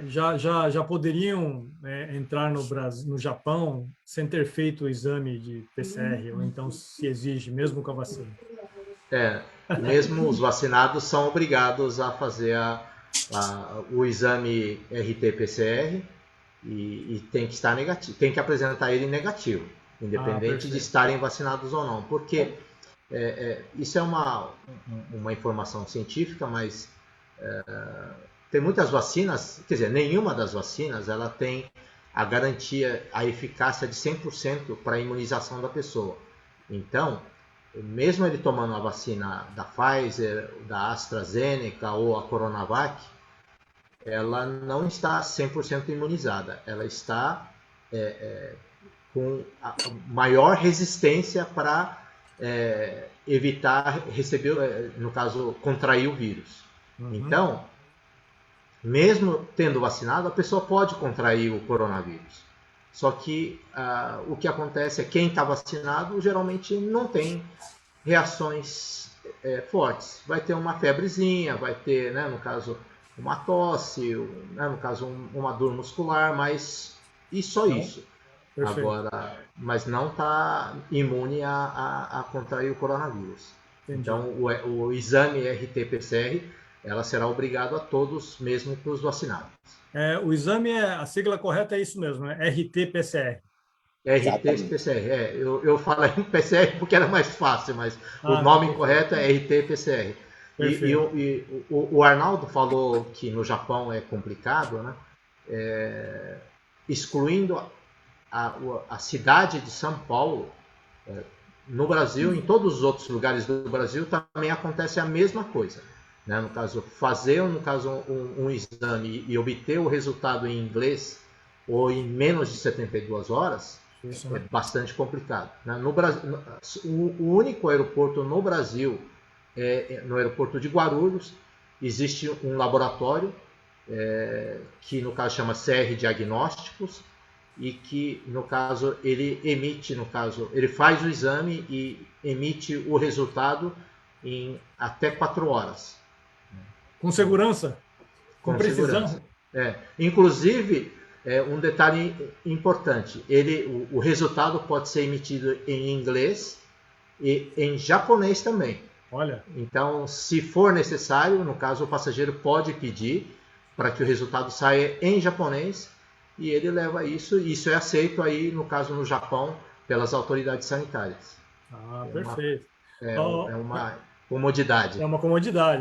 Já poderiam entrar no Japão sem ter feito o exame de PCR, ou então se exige, mesmo com a vacina. Mesmo os vacinados são obrigados a fazer o exame RT-PCR e tem que estar negativo, tem que apresentar ele negativo, independente de estarem vacinados ou não, porque isso é uma informação científica, mas tem muitas vacinas, quer dizer, nenhuma das vacinas ela tem a garantia, a eficácia de 100% para a imunização da pessoa. Então, mesmo ele tomando a vacina da Pfizer, da AstraZeneca ou a Coronavac, ela não está 100% imunizada, ela está com a maior resistência para evitar receber, no caso, contrair o vírus. Então, mesmo tendo vacinado, a pessoa pode contrair o coronavírus. Só que o que acontece é que quem está vacinado geralmente não tem reações fortes. Vai ter uma febrezinha, vai ter, né, no caso, uma tosse, né, no caso, uma dor muscular, mas só isso. Perfeito. Agora, mas não está imune a contrair o coronavírus. Entendi. Então, o exame RT-PCR, ela será obrigado a todos, mesmo para os vacinados. O exame, a sigla correta é isso mesmo, né? RT-PCR. RT-PCR, eu falei PCR porque era mais fácil, mas o nome correto é RT-PCR. E o Arnaldo falou que no Japão é complicado, né? Excluindo a cidade de São Paulo, no Brasil, em todos os outros lugares do Brasil, também acontece a mesma coisa. Né? No caso, fazer um exame e obter o resultado em inglês ou em menos de 72 horas é bastante complicado. Né? No Brasil, o único aeroporto no Brasil no aeroporto de Guarulhos, existe um laboratório que no caso chama CR Diagnósticos e que no caso ele emite, ele faz o exame e emite o resultado em até 4 horas. Com segurança? Com precisão? segurança. Inclusive, um detalhe importante, o resultado pode ser emitido em inglês e em japonês também. Olha, Então, se for necessário, no caso, o passageiro pode pedir para que o resultado saia em japonês e ele leva isso. E isso é aceito aí, no caso, no Japão, pelas autoridades sanitárias. perfeito. É uma comodidade. É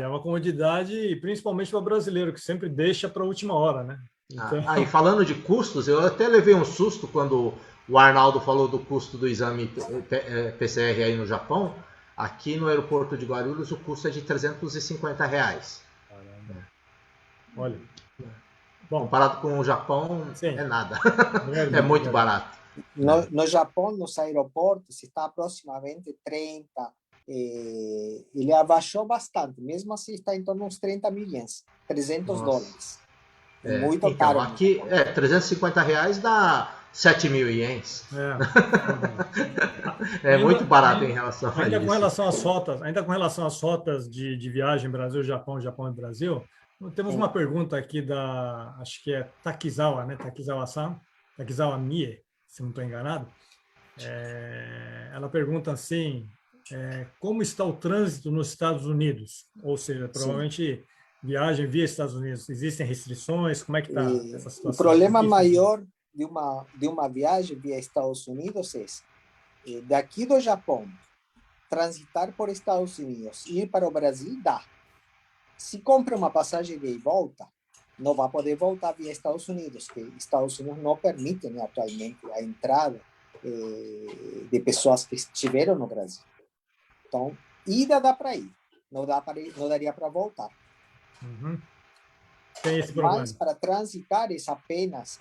uma comodidade, e principalmente para o brasileiro, que sempre deixa para a última hora, né? Então, E falando de custos, eu até levei um susto quando o Arnaldo falou do custo do exame PCR aí no Japão. Aqui no aeroporto de Guarulhos o custo é de R$350. olha. Bom, Comparado com o Japão, sim. é nada. Verdade, É muito barato. No Japão, nos aeroportos, está aproximadamente 30. Ele abaixou bastante, mesmo assim está em torno de uns 30 milhões, 300 dólares. É muito então, caro. Aqui, R$350 dá 7 mil ienes. É muito barato em relação a Ainda isso. com relação às rotas, de viagem Brasil-Japão, Japão e Brasil, temos uma pergunta aqui da, acho que é Takizawa, né? Takizawa-san, Takizawa Mie, se não estou enganado. Ela pergunta assim, como está o trânsito nos Estados Unidos? Ou seja, provavelmente viagem via Estados Unidos. Existem restrições? Como é que está essa situação? O problema maior de uma viagem via Estados Unidos é daqui do Japão, transitar por Estados Unidos e ir para o Brasil, dá. Se compra uma passagem de volta, não vai poder voltar via Estados Unidos, porque Estados Unidos não permite, né, atualmente a entrada de pessoas que estiveram no Brasil. Então, ida dá para ir, não daria para voltar. Uhum. Tem esse problema. Mas para transitar, apenas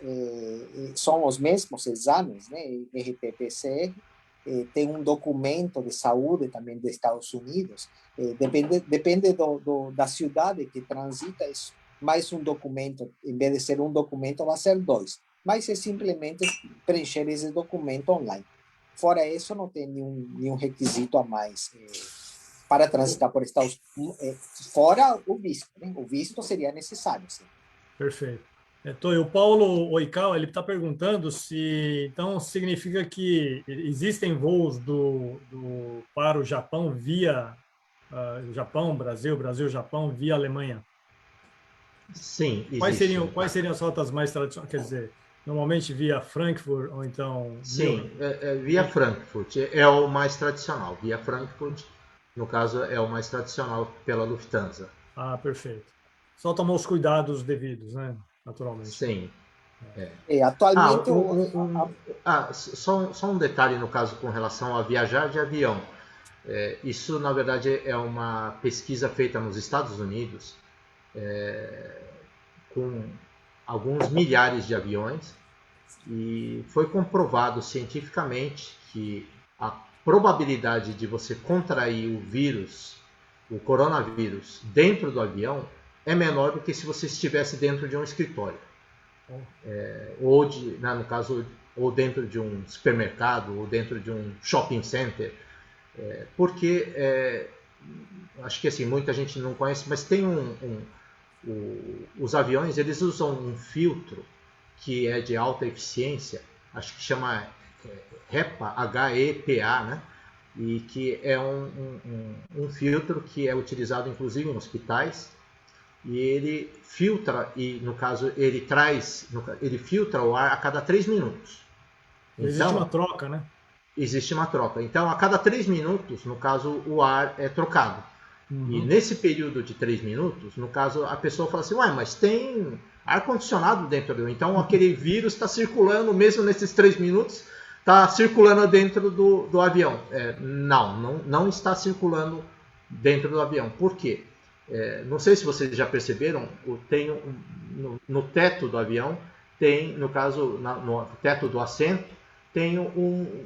são os mesmos exames, né? RT-PCR, tem um documento de saúde também dos Estados Unidos, depende da cidade que transita, mais um documento, em vez de ser um documento, vai ser 2, mas é simplesmente preencher esse documento online. Fora isso, não tem nenhum requisito a mais para transitar por Estados Unidos, fora o visto, né? O visto seria necessário, sim. Perfeito. O Paulo Oikawa, ele está perguntando se, então, significa que existem voos para o Japão via Japão, Brasil, Japão, via Alemanha? Sim, Quais existe. quais seriam as rotas mais tradicionais? Quer dizer, normalmente via Frankfurt ou então... Sim, via Frankfurt é o mais tradicional. Via Frankfurt, no caso, é o mais tradicional pela Lufthansa. Perfeito. Só tomar os cuidados devidos, né? Naturalmente. Sim. Atualmente... Só um detalhe no caso com relação a viajar de avião. Isso, na verdade, é uma pesquisa feita nos Estados Unidos com alguns milhares de aviões e foi comprovado cientificamente que a probabilidade de você contrair o coronavírus, dentro do avião é menor do que se você estivesse dentro de um escritório. Ou dentro de um supermercado, ou dentro de um shopping center. Porque, acho que assim, muita gente não conhece, mas tem os aviões, eles usam um filtro que é de alta eficiência, acho que chama HEPA, H-E-P-A, né? E que é um filtro que é utilizado inclusive em hospitais, e ele filtra, e no caso ele filtra o ar a cada 3 minutos. Existe uma troca, né? Existe uma troca. Então, a cada 3 minutos, no caso, o ar é trocado. Uhum. E nesse período de 3 minutos, no caso, a pessoa fala assim, mas tem ar-condicionado dentro do... Então, aquele vírus está circulando, mesmo nesses 3 minutos, está circulando dentro do avião. Não está circulando dentro do avião. Por quê? Não sei se vocês já perceberam, no teto do avião, no caso, no teto do assento, tem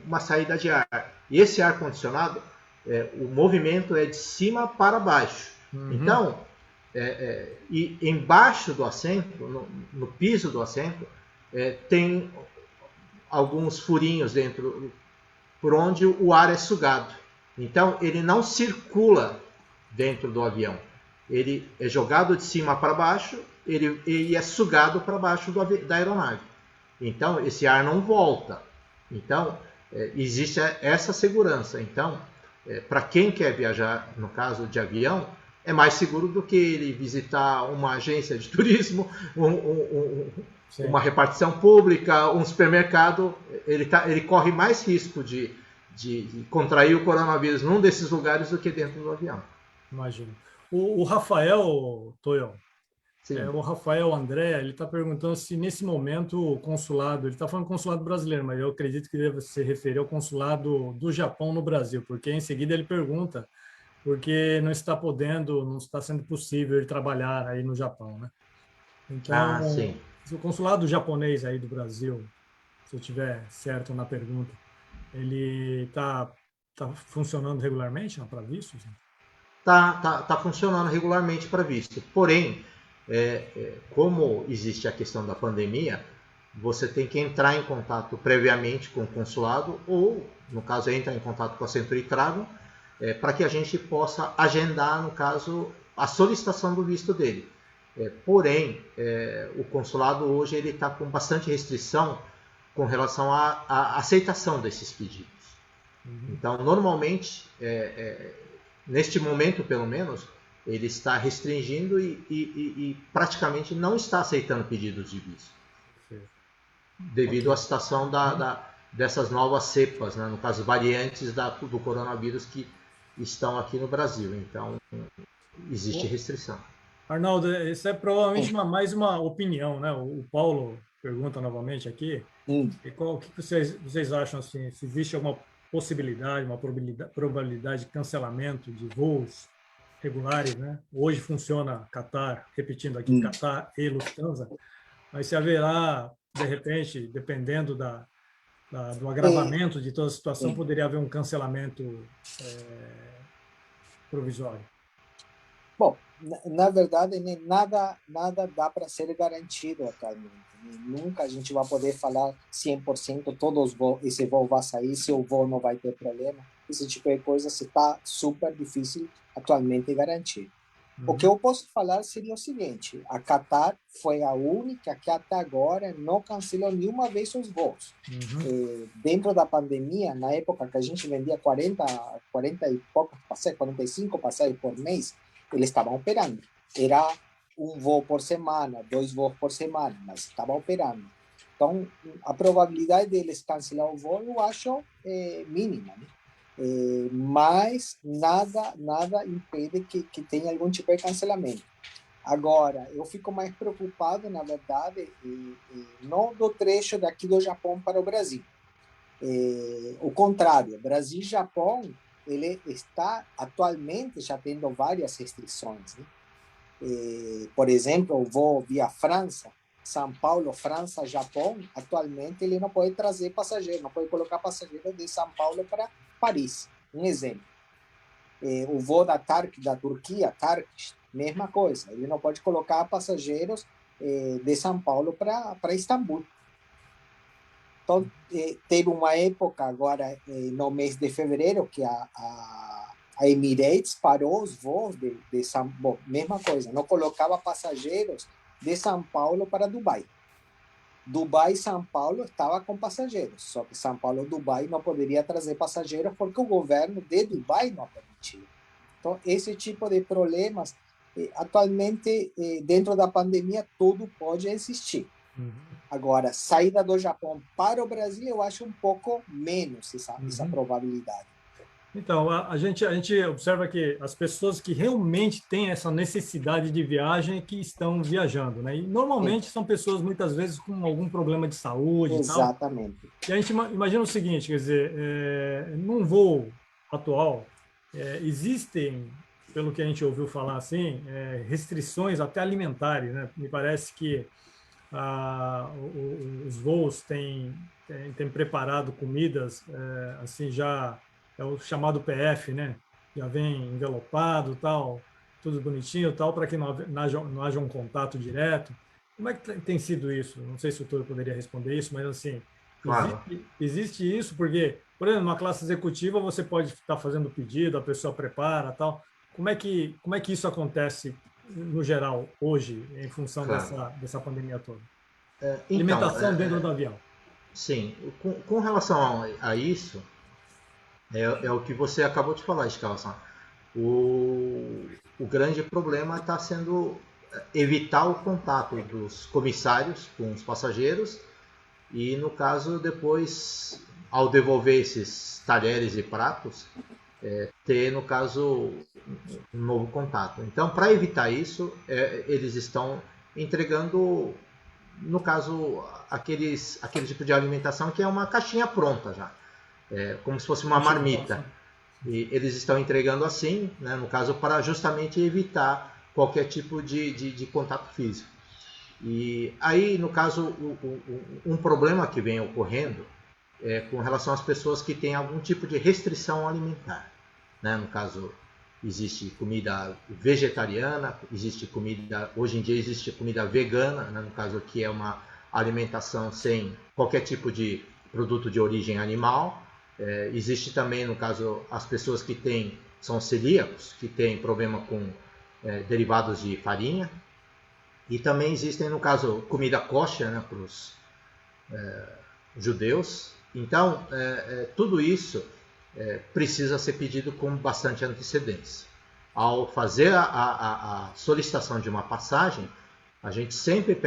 uma saída de ar. E esse ar-condicionado, o movimento é de cima para baixo. Uhum. Então, e embaixo do assento, no piso do assento, tem alguns furinhos dentro, por onde o ar é sugado. Então, ele não circula dentro do avião. ele é jogado de cima para baixo, ele é sugado para baixo da aeronave. Então, esse ar não volta. Então, existe essa segurança. Então, para quem quer viajar, no caso de avião, é mais seguro do que ele visitar uma agência de turismo, uma repartição pública, um supermercado. Ele corre mais risco de contrair o coronavírus num desses lugares do que dentro do avião. Imagino. O Rafael, Toyo, Sim. o Rafael André, ele está perguntando se nesse momento o consulado, ele está falando consulado brasileiro, mas eu acredito que deve se referir ao consulado do Japão no Brasil, porque em seguida ele pergunta porque não está podendo, não está sendo possível ele trabalhar aí no Japão, né? Então, sim. se o consulado japonês aí do Brasil, se eu tiver certo na pergunta, ele está funcionando regularmente para visto? Tá funcionando regularmente para visto. Porém, como existe a questão da pandemia, você tem que entrar em contato previamente com o consulado ou, no caso, entrar em contato com a Century Travel para que a gente possa agendar, no caso, a solicitação do visto dele. Porém, o consulado hoje ele está com bastante restrição com relação à aceitação desses pedidos. Então, normalmente, neste momento, pelo menos, ele está restringindo e praticamente não está aceitando pedidos de visto. Devido à situação dessas novas cepas, né? No caso, variantes do coronavírus que estão aqui no Brasil. Então, existe restrição. Arnaldo, isso é provavelmente mais uma opinião, né? O Paulo pergunta novamente aqui. O que vocês acham, assim, se existe alguma possibilidade, uma probabilidade de cancelamento de voos regulares, né? Hoje funciona Qatar, repetindo aqui, Qatar e Lufthansa, mas se haverá, de repente, dependendo do agravamento de toda a situação, poderia haver um cancelamento provisório. Bom, na verdade, nada dá para ser garantido atualmente. Nunca a gente vai poder falar 100% todos esse voo vai sair, se o voo não vai ter problema. Esse tipo de coisa está super difícil atualmente garantir. O que eu posso falar seria o seguinte: a Qatar foi a única que até agora não cancelou nenhuma vez os voos. Dentro da pandemia, na época que a gente vendia 40 e poucas passagens, 45 passagens por mês, eles estavam operando. Era um voo por semana, 2 voos por semana, mas estavam operando. Então, a probabilidade deles cancelar o voo, eu acho mínima, né? Mas nada impede que tenha algum tipo de cancelamento. Agora, eu fico mais preocupado, na verdade, não do trecho daqui do Japão para o Brasil. O contrário, Brasil e Japão, ele está atualmente já tendo várias restrições, né? Por exemplo, o voo via França, São Paulo, França, Japão, atualmente ele não pode trazer passageiros, não pode colocar passageiros de São Paulo para Paris, um exemplo. O voo da Turquia, Turkish, mesma coisa, ele não pode colocar passageiros de São Paulo para Istambul. Então, teve uma época agora, no mês de fevereiro, que a Emirates parou os voos de São Paulo, mesma coisa, não colocava passageiros de São Paulo para Dubai. Dubai e São Paulo estava com passageiros, só que São Paulo e Dubai não poderia trazer passageiros porque o governo de Dubai não permitia. Então, esse tipo de problemas, atualmente, dentro da pandemia, tudo pode existir. Agora, saída do Japão para o Brasil, eu acho um pouco menos essa probabilidade. Então, a gente observa que as pessoas que realmente têm essa necessidade de viagem que estão viajando, né? E normalmente são pessoas, muitas vezes, com algum problema de saúde. Exatamente. E tal. E a gente imagina o seguinte, quer dizer, num voo atual, existem, pelo que a gente ouviu falar assim, restrições até alimentares, né? Me parece que os voos têm preparado comidas, assim, já... É o chamado PF, né? Já vem envelopado, tal, tudo bonitinho, tal, para que não haja um contato direto. Como é que tem sido isso? Não sei se o Túlio poderia responder isso, mas assim, claro. existe isso porque, por exemplo, numa classe executiva você pode estar fazendo o pedido, a pessoa prepara, tal. como é que isso acontece no geral hoje, em função Claro. dessa pandemia toda? Então, Alimentação dentro do avião. sim, com relação a isso, é o que você acabou de falar, Escalação. O grande problema está sendo evitar o contato dos comissários com os passageiros e, no caso, depois, ao devolver esses talheres e pratos, ter, no caso, um novo contato. Então, para evitar isso, eles estão entregando, no caso, aquele tipo de alimentação que é uma caixinha pronta já, como se fosse uma marmita. E eles estão entregando assim, né, no caso, para justamente evitar qualquer tipo de contato físico. E aí, no caso, um problema que vem ocorrendo é com relação às pessoas que têm algum tipo de restrição alimentar. Né? No caso, existe comida vegetariana, hoje em dia existe comida vegana, né? No caso aqui é uma alimentação sem qualquer tipo de produto de origem animal. Existe também, no caso, as pessoas que são celíacos, que têm problema com derivados de farinha. E também existem, no caso, comida kosher, né, para os judeus. Então, tudo isso precisa ser pedido com bastante antecedência. Ao fazer a solicitação de uma passagem, a gente sempre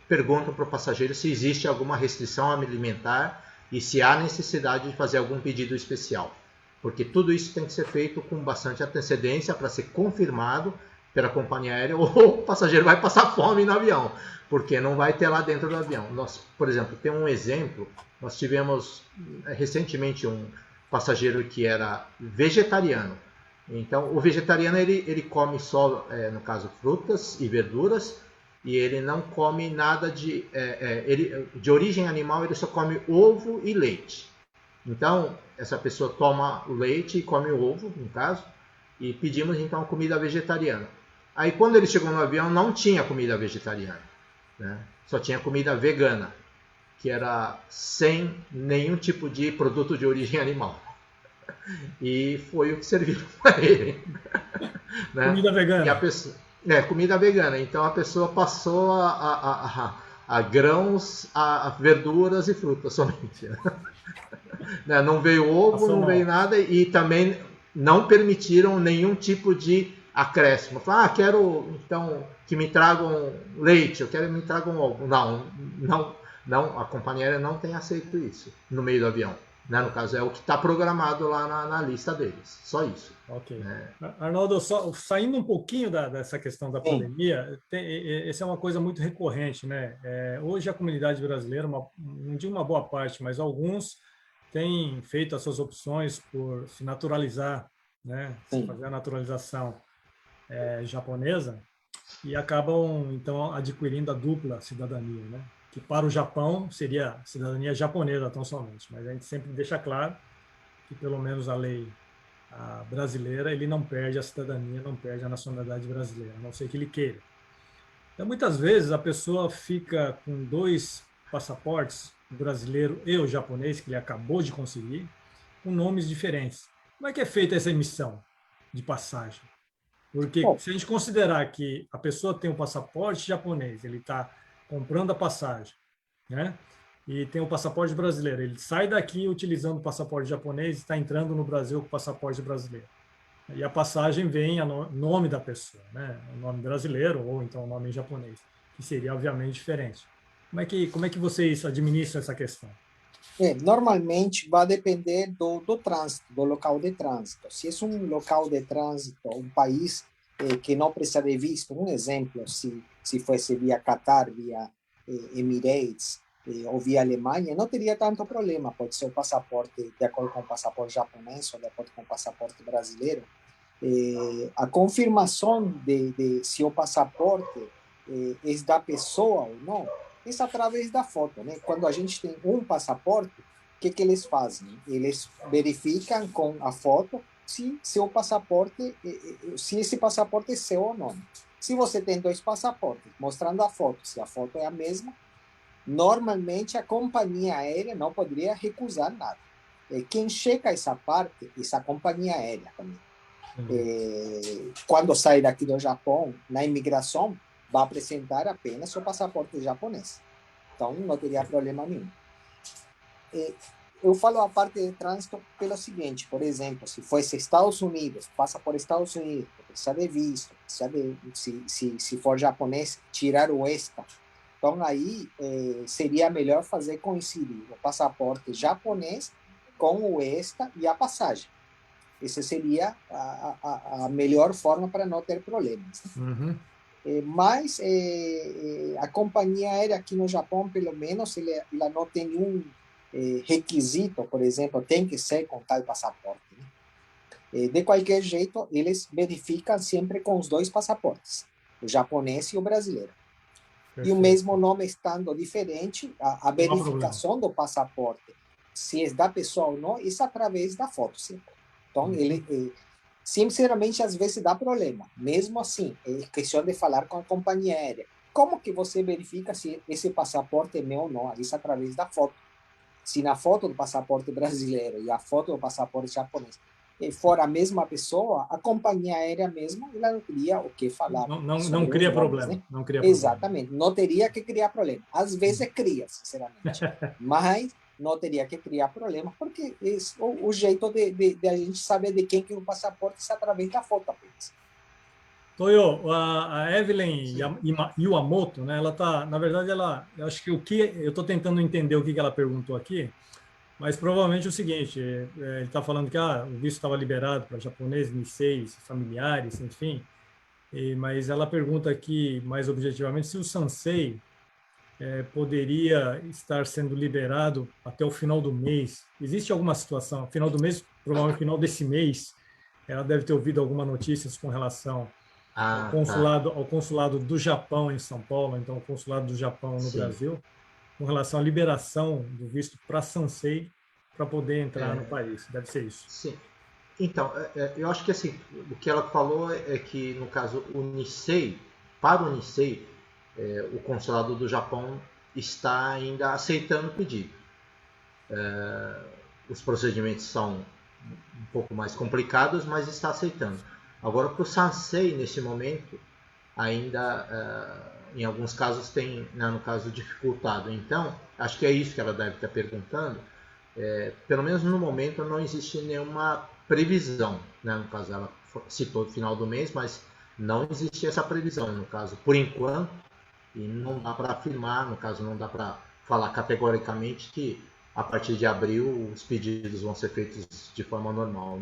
pergunta para o passageiro se existe alguma restrição alimentar e se há necessidade de fazer algum pedido especial. Porque tudo isso tem que ser feito com bastante antecedência para ser confirmado pela companhia aérea, ou o passageiro vai passar fome no avião, porque não vai ter lá dentro do avião. Nós, por exemplo, tem um exemplo, nós tivemos recentemente um passageiro que era vegetariano. Então, o vegetariano ele come só, no caso, frutas e verduras, e ele não come nada de origem animal, ele só come ovo e leite. Então, essa pessoa toma o leite e come o ovo, no caso, e pedimos então comida vegetariana. Aí, quando ele chegou no avião, não tinha comida vegetariana, né? Só tinha comida vegana, que era sem nenhum tipo de produto de origem animal. E foi o que serviram para ele. Né? Comida vegana. E a pessoa, comida vegana. Então a pessoa passou a grãos, a verduras e frutas somente. Né? Não veio ovo, Passou não mal. veio nada e também não permitiram nenhum tipo de acréscimo. Falaram, quero então que me tragam leite, eu quero que me tragam ovo. Não, a companhia aérea não tem aceito isso no meio do avião. Né? No caso, é o que está programado lá na lista deles. Só isso. Ok. Né? Arnoldo, saindo um pouquinho dessa questão da pandemia, essa é uma coisa muito recorrente, né? Hoje a comunidade brasileira, não digo uma boa parte, mas alguns têm feito as suas opções por se naturalizar, né? Fazer a naturalização japonesa e acabam, então, adquirindo a dupla cidadania, né? Que para o Japão seria cidadania japonesa tão somente, mas a gente sempre deixa claro que pelo menos a lei brasileira, ele não perde a cidadania, não perde a nacionalidade brasileira, a não ser que ele queira. Então, muitas vezes a pessoa fica com 2 passaportes, o brasileiro e o japonês, que ele acabou de conseguir, com nomes diferentes. Como é que é feita essa emissão de passagem? Porque se a gente considerar que a pessoa tem um passaporte japonês, ele está comprando a passagem, né? E tem o passaporte brasileiro. Ele sai daqui utilizando o passaporte japonês e está entrando no Brasil com o passaporte brasileiro. E a passagem vem a nome da pessoa, né? O nome brasileiro ou então o nome em japonês, que seria obviamente diferente. Como é que vocês administram essa questão? Normalmente vai depender do trânsito, do local de trânsito. Se é um local de trânsito, um país que não precisa de visto, um exemplo, se fosse via Qatar, via Emirates, ou via Alemanha, não teria tanto problema. Pode ser o passaporte de acordo com o passaporte japonês ou de acordo com o passaporte brasileiro. A confirmação de se o passaporte é da pessoa ou não, é através da foto, né? Quando a gente tem um passaporte, o que eles fazem? Eles verificam com a foto se o passaporte, se esse passaporte é seu ou não. Se você tem 2 passaportes, mostrando a foto, se a foto é a mesma, normalmente a companhia aérea não poderia recusar nada. Quem checa essa parte é a companhia aérea também. quando sai daqui do Japão, na imigração, vai apresentar apenas o passaporte japonês. Então, não teria problema nenhum. Eu falo a parte de trânsito pelo seguinte, por exemplo, se fosse Estados Unidos, passa por Estados Unidos, precisa de visto, precisa de, se for japonês, tirar o ESTA. Então, aí seria melhor fazer coincidir o passaporte japonês com o ESTA e a passagem. Essa seria a melhor forma para não ter problemas. Uhum. Mas a companhia aérea aqui no Japão, pelo menos, ela não tem nenhum requisito, por exemplo, tem que ser com tal passaporte. Né? De qualquer jeito, eles verificam sempre com os dois passaportes, o japonês e o brasileiro. Perfeito. E o mesmo nome estando diferente, a verificação do passaporte, se é da pessoa ou não, é através da foto sempre. Então, ele, sinceramente, às vezes dá problema. Mesmo assim, é questão de falar com a companhia aérea. Como que você verifica se esse passaporte é meu ou não? Isso através da foto. Se na foto do passaporte brasileiro e a foto do passaporte japonês for a mesma pessoa, a companhia aérea mesmo, ela não teria o que falar. Não cria problema. Né? Não cria Exatamente. Não teria que criar problema. Às vezes cria, sinceramente. Mas não teria que criar problema, porque o jeito de a gente saber de quem que é o passaporte é através da foto apenas. Toyo, a Evelyn Iwamoto, né, ela tá, na verdade, eu acho que eu estou tentando entender o que ela perguntou aqui, mas provavelmente é o seguinte, ele está falando que o visto estava liberado para japoneses, niseis, familiares, enfim, mas ela pergunta aqui, mais objetivamente, se o Sansei poderia estar sendo liberado até o final do mês. Existe alguma situação, final do mês, provavelmente final desse mês, ela deve ter ouvido alguma notícias com relação ao consulado do Japão em São Paulo, então o consulado do Japão no Brasil, com relação à liberação do visto para Sansei para poder entrar no país. Deve ser isso. Sim. Então, eu acho que assim, o que ela falou é que, no caso, para o Nisei, o consulado do Japão está ainda aceitando o pedido. Os procedimentos são um pouco mais complicados, mas está aceitando. Agora, para o Sansei, nesse momento, ainda, em alguns casos, tem, no caso, dificultado. Então, acho que é isso que ela deve estar perguntando. Pelo menos no momento, não existe nenhuma previsão. Né? No caso, ela citou o final do mês, mas não existe essa previsão, no caso, por enquanto. E não dá para afirmar, no caso, não dá para falar categoricamente que a partir de abril os pedidos vão ser feitos de forma normal.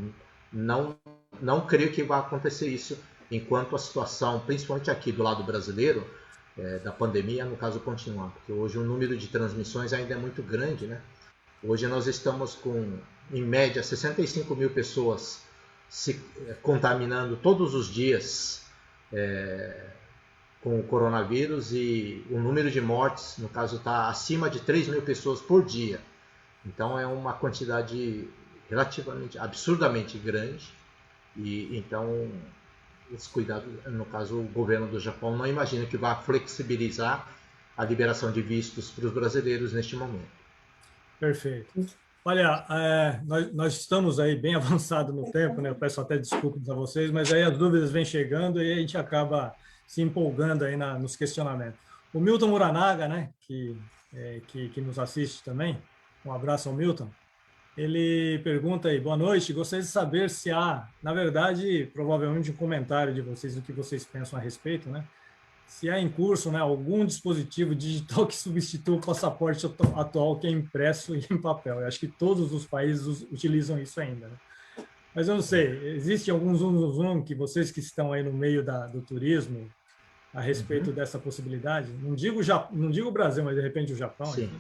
Não creio que vai acontecer isso enquanto a situação, principalmente aqui do lado brasileiro, da pandemia, no caso, continuar. Porque hoje o número de transmissões ainda é muito grande, né? Hoje nós estamos com, em média, 65 mil pessoas se contaminando todos os dias com o coronavírus, e o número de mortes, no caso, está acima de 3 mil pessoas por dia. Então é uma quantidade relativamente, absurdamente grande, e então os cuidados, no caso, o governo do Japão não imagina que vai flexibilizar a liberação de vistos para os brasileiros neste momento. Perfeito. Olha, nós estamos aí bem avançados no tempo, né? Eu peço até desculpas a vocês, mas aí as dúvidas vêm chegando e a gente acaba se empolgando aí nos questionamentos. O Milton Muranaga, né, que nos assiste também, um abraço ao Milton, ele pergunta aí, boa noite, gostaria de saber se há, na verdade, provavelmente um comentário de vocês, do que vocês pensam a respeito, né, se há em curso, né, algum dispositivo digital que substitua o passaporte atual que é impresso em papel. Eu acho que todos os países utilizam isso ainda, né? Mas eu não sei, existe algum zoom que vocês que estão aí no meio do turismo a respeito dessa possibilidade? Não digo o Brasil, mas de repente o Japão? Sim.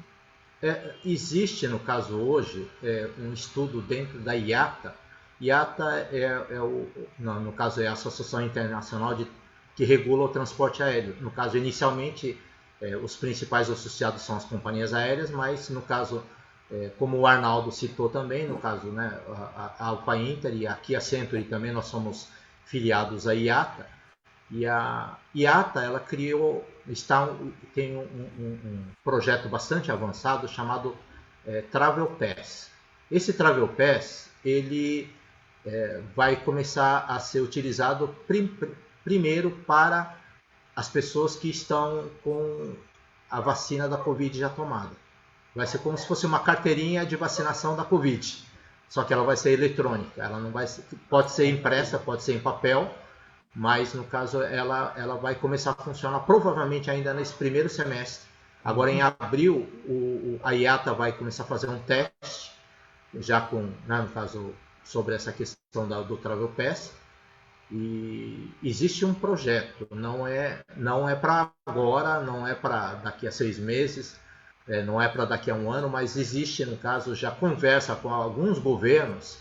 Existe, no caso hoje, um estudo dentro da IATA. IATA no caso é a Associação Internacional que regula o transporte aéreo. No caso, inicialmente, os principais associados são as companhias aéreas, mas no caso, como o Arnaldo citou também, no caso, né, a Alpha Inter e aqui a Century também, nós somos filiados à IATA. E a IATA, ela tem um projeto bastante avançado chamado Travel Pass. Esse Travel Pass, ele vai começar a ser utilizado primeiro para as pessoas que estão com a vacina da Covid já tomada. Vai ser como se fosse uma carteirinha de vacinação da Covid, só que ela vai ser eletrônica. Ela não vai ser, pode ser impressa, pode ser em papel, mas no caso ela vai começar a funcionar provavelmente ainda nesse primeiro semestre. Agora em abril a IATA vai começar a fazer um teste, já com, né, no caso, sobre essa questão do Travel Pass. E existe um projeto, não é para agora, não é para daqui a 6 meses, não é para daqui a um ano, mas existe, no caso, já conversa com alguns governos,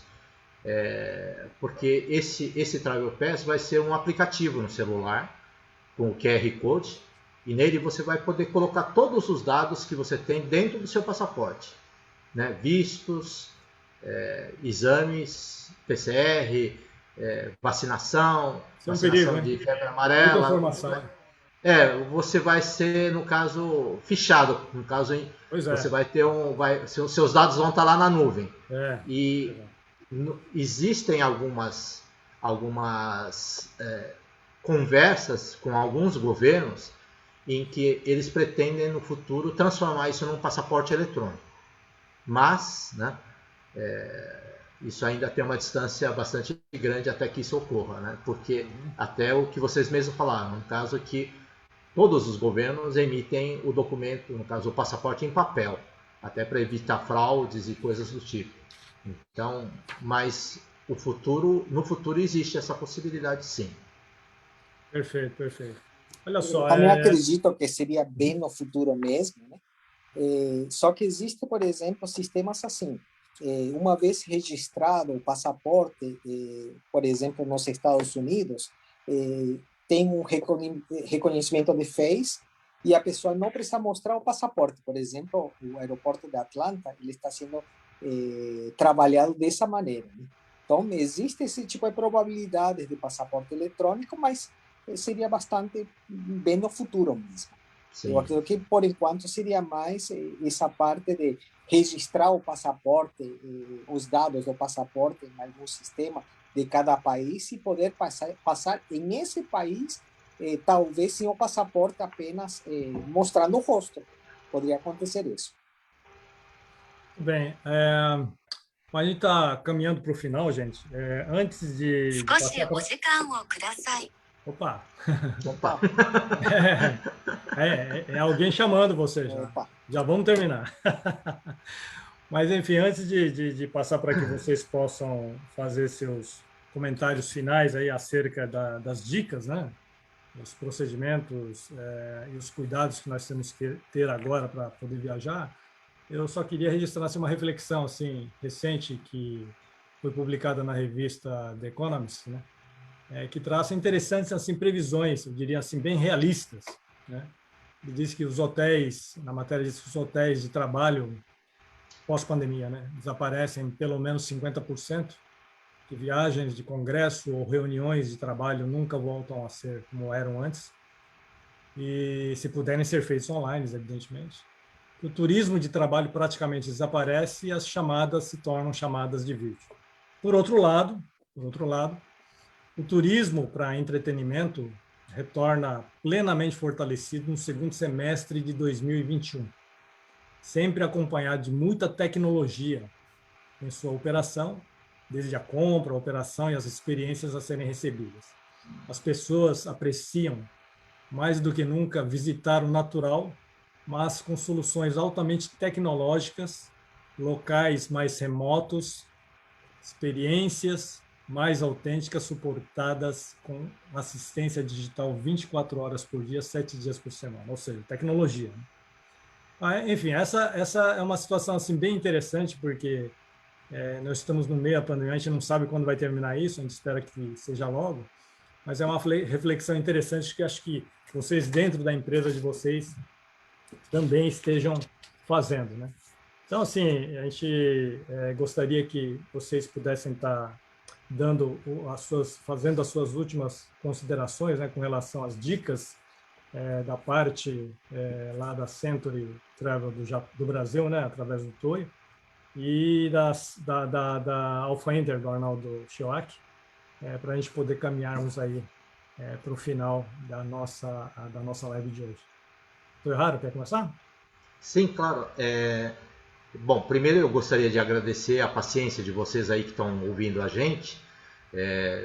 porque esse Travel Pass vai ser um aplicativo no celular, com o QR Code, e nele você vai poder colocar todos os dados que você tem dentro do seu passaporte, né? Vistos, exames, PCR, vacinação, vacinação de febre amarela. Você vai ser, no caso, fichado. No caso, você vai ter seus dados vão estar lá na nuvem. E existem algumas conversas com alguns governos em que eles pretendem, no futuro, transformar isso num passaporte eletrônico. Mas, né, isso ainda tem uma distância bastante grande até que isso ocorra, né? Porque até o que vocês mesmos falaram, no caso que todos os governos emitem o documento, no caso o passaporte em papel, até para evitar fraudes e coisas do tipo. Então, mas no futuro existe essa possibilidade, sim. Perfeito, perfeito. Olha só, eu também acredito que seria bem no futuro mesmo, né? Só que existe, por exemplo, sistemas assim. Uma vez registrado o passaporte, por exemplo, nos Estados Unidos, tem um reconhecimento de face e a pessoa não precisa mostrar o passaporte. Por exemplo, o aeroporto de Atlanta ele está sendo trabalhado dessa maneira, né? Então, existe esse tipo de probabilidade de passaporte eletrônico, mas seria bastante bem no futuro mesmo. Sim. Eu acredito que, por enquanto, seria mais essa parte de registrar o passaporte, os dados do passaporte em algum sistema de cada país e poder passar em esse país, talvez sem o passaporte apenas mostrando o rosto. Poderia acontecer isso. Bem, a gente está caminhando para o final, gente. Antes de Opa! Opa! É alguém chamando você já. Opa. Já vamos terminar. Mas, enfim, antes de passar para que vocês possam fazer seus comentários finais aí acerca das dicas, né? Os procedimentos e os cuidados que nós temos que ter agora para poder viajar, eu só queria registrar uma reflexão assim, recente que foi publicada na revista The Economist, né? Que traça interessantes assim, previsões, eu diria assim, bem realistas, né? Ele diz que os hotéis, na matéria diz que os hotéis de trabalho pós-pandemia, né, desaparecem pelo menos 50%, que viagens de congresso ou reuniões de trabalho nunca voltam a ser como eram antes, e se puderem ser feitos online, evidentemente. O turismo de trabalho praticamente desaparece e as chamadas se tornam chamadas de vídeo. Por outro lado, o turismo para entretenimento retorna plenamente fortalecido no segundo semestre de 2021, sempre acompanhado de muita tecnologia em sua operação, desde a compra, a operação e as experiências a serem recebidas. As pessoas apreciam, mais do que nunca, visitar o natural, mas com soluções altamente tecnológicas, locais mais remotos, experiências mais autênticas, suportadas com assistência digital 24 horas por dia, 7 dias por semana, ou seja, tecnologia. Enfim, essa é uma situação assim, bem interessante, porque nós estamos no meio da pandemia, a gente não sabe quando vai terminar isso, a gente espera que seja logo, mas é uma reflexão interessante que acho que vocês, dentro da empresa de vocês, também estejam fazendo, né? Então, assim, a gente gostaria que vocês pudessem estar fazendo as suas últimas considerações, né, com relação às dicas da parte lá da Century Travel do Brasil, né, através do TOI. e da Alphaender, do Arnaldo Chioak, para a gente poder caminharmos aí para o final da nossa live de hoje. Estou errado? Quer começar? Sim, claro. Bom, primeiro eu gostaria de agradecer a paciência de vocês aí que estão ouvindo a gente.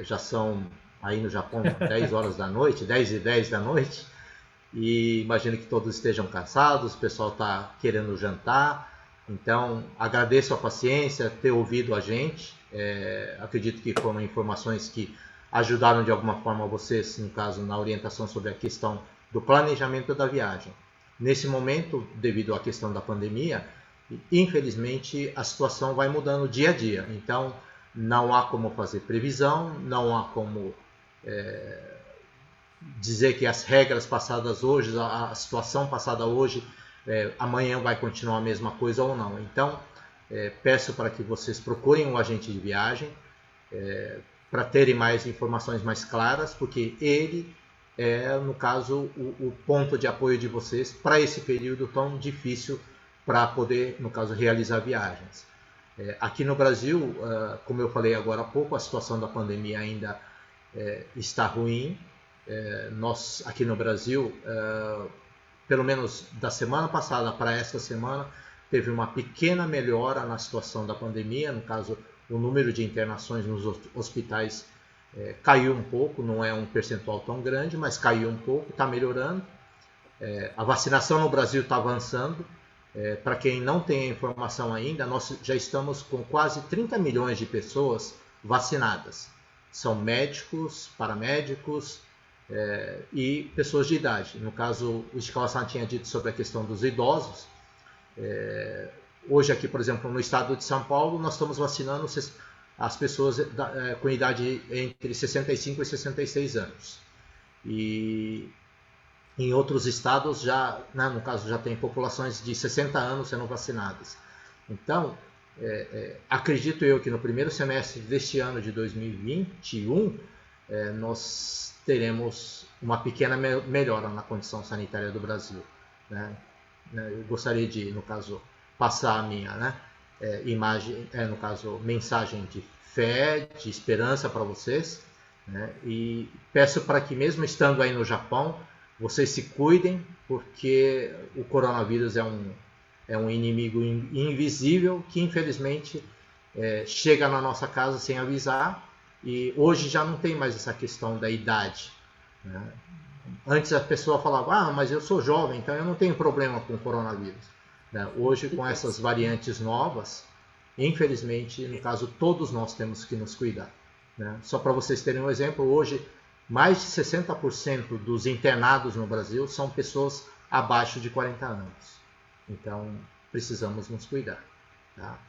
Já são aí no Japão 10 horas da noite, 10h10 da noite, e imagino que todos estejam cansados, o pessoal está querendo jantar, então agradeço a paciência, ter ouvido a gente. Acredito que foram informações que ajudaram de alguma forma vocês, no caso, na orientação sobre a questão do planejamento da viagem. Nesse momento, devido à questão da pandemia, infelizmente a situação vai mudando dia a dia, então não há como fazer previsão, não há como dizer que as regras passadas hoje, a situação passada hoje, amanhã vai continuar a mesma coisa ou não. Então, peço para que vocês procurem um agente de viagem para terem mais informações mais claras, porque ele é, no caso, o ponto de apoio de vocês para esse período tão difícil para poder, no caso, realizar viagens. Aqui no Brasil, como eu falei agora há pouco, a situação da pandemia ainda está ruim. Nós, aqui no Brasil, pelo menos da semana passada para esta semana, teve uma pequena melhora na situação da pandemia. No caso, o número de internações nos hospitais caiu um pouco, não é um percentual tão grande, mas caiu um pouco, está melhorando. A vacinação no Brasil está avançando. Para quem não tem a informação ainda, nós já estamos com quase 30 milhões de pessoas vacinadas. São médicos, paramédicos e pessoas de idade. No caso, o Ishikawa-san tinha dito sobre a questão dos idosos. Hoje aqui, por exemplo, no estado de São Paulo, nós estamos vacinando as pessoas com idade entre 65 e 66 anos. E em outros estados, no caso, já tem populações de 60 anos sendo vacinadas. Então, acredito eu que no primeiro semestre deste ano de 2021, nós teremos uma pequena melhora na condição sanitária do Brasil. Né? Eu gostaria de, no caso, passar a minha imagem, no caso, mensagem de fé, de esperança para vocês, né? E peço para que, mesmo estando aí no Japão, vocês se cuidem, porque o coronavírus é um inimigo invisível que, infelizmente, chega na nossa casa sem avisar, e hoje já não tem mais essa questão da idade. Né? Antes a pessoa falava, mas eu sou jovem, então eu não tenho problema com o coronavírus. Né? Hoje, com essas variantes novas, infelizmente, no caso, todos nós temos que nos cuidar. Né? Só para vocês terem um exemplo, hoje mais de 60% dos internados no Brasil são pessoas abaixo de 40 anos. Então, precisamos nos cuidar. Tá?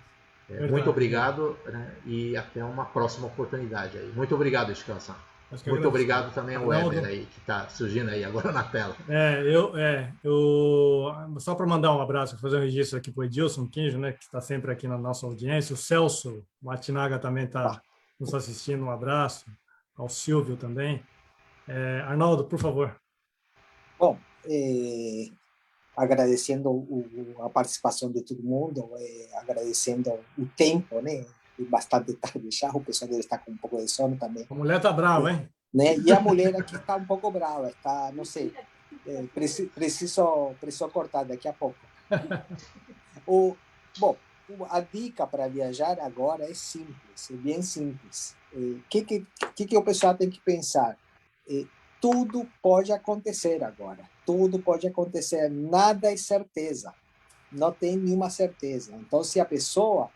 Muito obrigado, né? E até uma próxima oportunidade. Aí. Muito obrigado, Ishikawa-san. Muito obrigado também ao Weber aí, que está surgindo aí agora na tela. Só para mandar um abraço, fazer um registro aqui para o Edilson Quinjo, né, que está sempre aqui na nossa audiência. O Celso Matinaga também está nos assistindo. Um abraço. Ao Silvio também. Arnaldo, por favor. Bom, agradecendo a participação de todo mundo, agradecendo o tempo, né? Bastante tarde já, o pessoal deve estar com um pouco de sono também. A mulher está brava, hein? Né? E a mulher aqui está um pouco brava, está, não sei, preciso cortar daqui a pouco. Bom, a dica para viajar agora é simples, é bem simples. Que o pessoal tem que pensar? Tudo pode acontecer agora, tudo pode acontecer, nada é certeza, não tem nenhuma certeza. Então, se a pessoa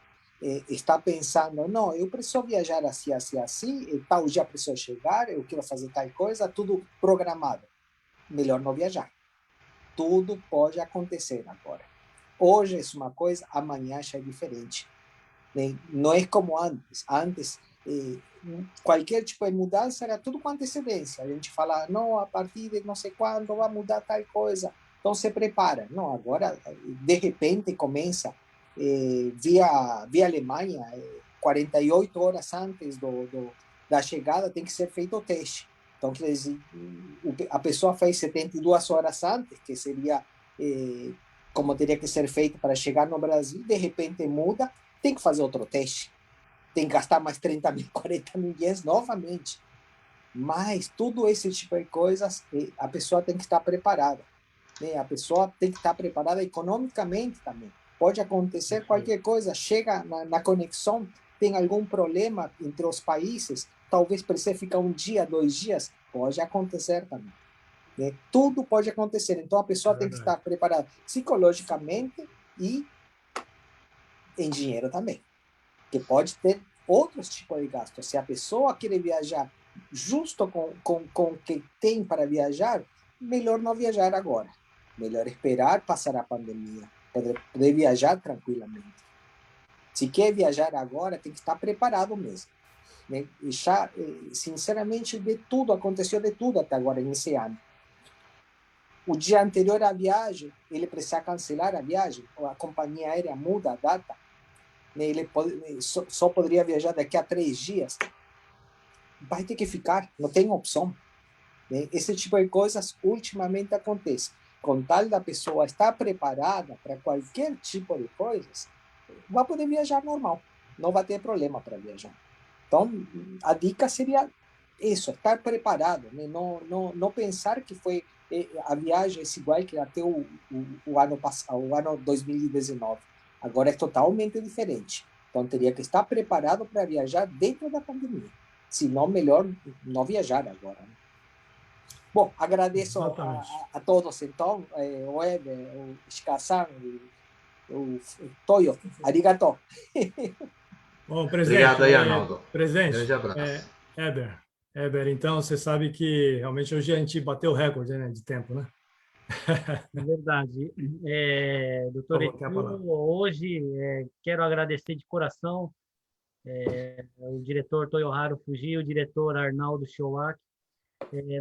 está pensando, não, eu preciso viajar assim, assim, assim, tal dia preciso chegar, eu quero fazer tal coisa, tudo programado, melhor não viajar. Tudo pode acontecer agora. Hoje é uma coisa, amanhã já é diferente. Não é como antes. Antes, qualquer tipo de mudança era tudo com antecedência. A gente fala, não, a partir de não sei quando vai mudar tal coisa. Então, se prepara. Não, agora, de repente, começa via Alemanha, 48 horas antes da chegada tem que ser feito o teste. Então, quer dizer, a pessoa fez 72 horas antes, que seria como teria que ser feito para chegar no Brasil, de repente muda, tem que fazer outro teste, tem que gastar mais 30 mil, 40 mil ienes novamente. Mas tudo esse tipo de coisas, a pessoa tem que estar preparada. Né? A pessoa tem que estar preparada economicamente também. Pode acontecer qualquer coisa, chega na conexão, tem algum problema entre os países, talvez precise ficar um dia, 2 dias, pode acontecer também. Né? Tudo pode acontecer, então a pessoa tem que estar preparada psicologicamente e em dinheiro também, que pode ter outros tipos de gastos. Se a pessoa quer viajar justo com o que tem para viajar, melhor não viajar agora. Melhor esperar passar a pandemia, poder viajar tranquilamente. Se quer viajar agora, tem que estar preparado mesmo. Né? E já, sinceramente, aconteceu de tudo até agora, nesse ano. O dia anterior à viagem, ele precisa cancelar a viagem, ou a companhia aérea muda a data, né? Ele só poderia viajar daqui a 3 dias. Vai ter que ficar, não tem opção. Né? Esse tipo de coisas ultimamente acontece. Com tal da pessoa estar preparada para qualquer tipo de coisas, vai poder viajar normal, não vai ter problema para viajar. Então, a dica seria isso, estar preparado, né? Não pensar que foi a viagem é igual que até o ano passado, o ano 2019. Agora é totalmente diferente. Então, teria que estar preparado para viajar dentro da pandemia. Se não, melhor não viajar agora. Né? Bom, agradeço a todos, então, o Weber, o Shika-san, o Toyo, arigato. Bom, presidente. Obrigado aí, Arnaldo. Presidente. Grande abraço. Eber, então você sabe que realmente hoje a gente bateu o recorde, né, de tempo, né? É verdade. Doutor Etio, hoje quero agradecer de coração o diretor Toyoharu Fuji, o diretor Arnaldo Showak.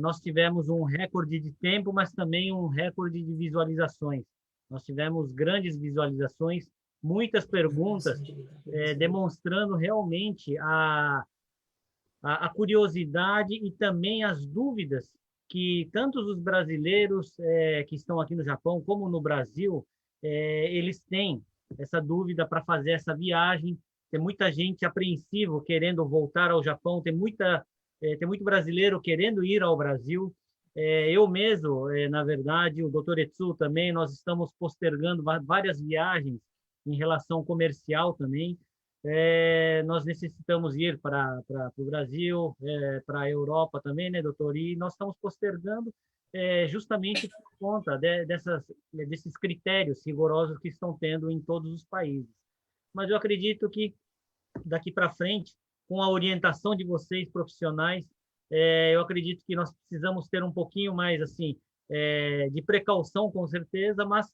Nós tivemos um recorde de tempo, mas também um recorde de visualizações. Nós tivemos grandes visualizações, muitas perguntas, demonstrando realmente a curiosidade e também as dúvidas que tanto os brasileiros que estão aqui no Japão como no Brasil, eles têm essa dúvida para fazer essa viagem. Tem muita gente apreensivo querendo voltar ao Japão, tem muito brasileiro querendo ir ao Brasil. Eu mesmo, na verdade, o Dr. Etsu também, nós estamos postergando várias viagens em relação comercial também. Nós necessitamos ir para o Brasil, para a Europa também, né, doutor? E nós estamos postergando justamente por conta desses critérios rigorosos que estão tendo em todos os países. Mas eu acredito que daqui para frente, com a orientação de vocês profissionais, eu acredito que nós precisamos ter um pouquinho mais assim de precaução, com certeza, mas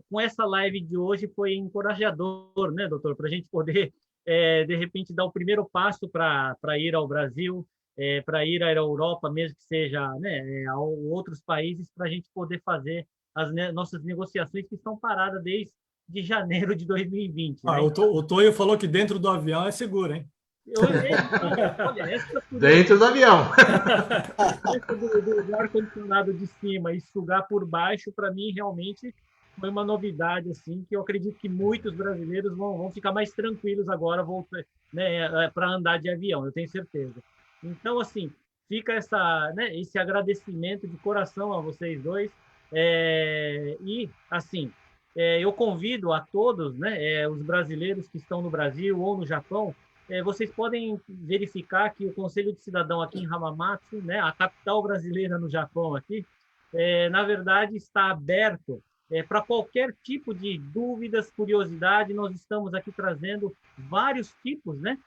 com essa live de hoje foi encorajador, né, doutor, para a gente poder, de repente, dar o primeiro passo para ir ao Brasil, para ir à Europa, mesmo que seja, né, a outros países, para a gente poder fazer as nossas negociações que estão paradas desde janeiro de 2020. Né? O Toyo falou que dentro do avião é seguro, hein? Dentro do avião. do ar-condicionado de cima e sugar por baixo, para mim, realmente foi uma novidade, assim, que eu acredito que muitos brasileiros vão ficar mais tranquilos agora, né, para andar de avião, eu tenho certeza. Então, assim, fica esse agradecimento de coração a vocês dois. E, assim, eu convido a todos, né, os brasileiros que estão no Brasil ou no Japão, vocês podem verificar que o Conselho de Cidadão aqui em Hamamatsu, né, a capital brasileira no Japão aqui, na verdade está aberto para qualquer tipo de dúvidas, curiosidade. Nós estamos aqui trazendo vários tipos, né,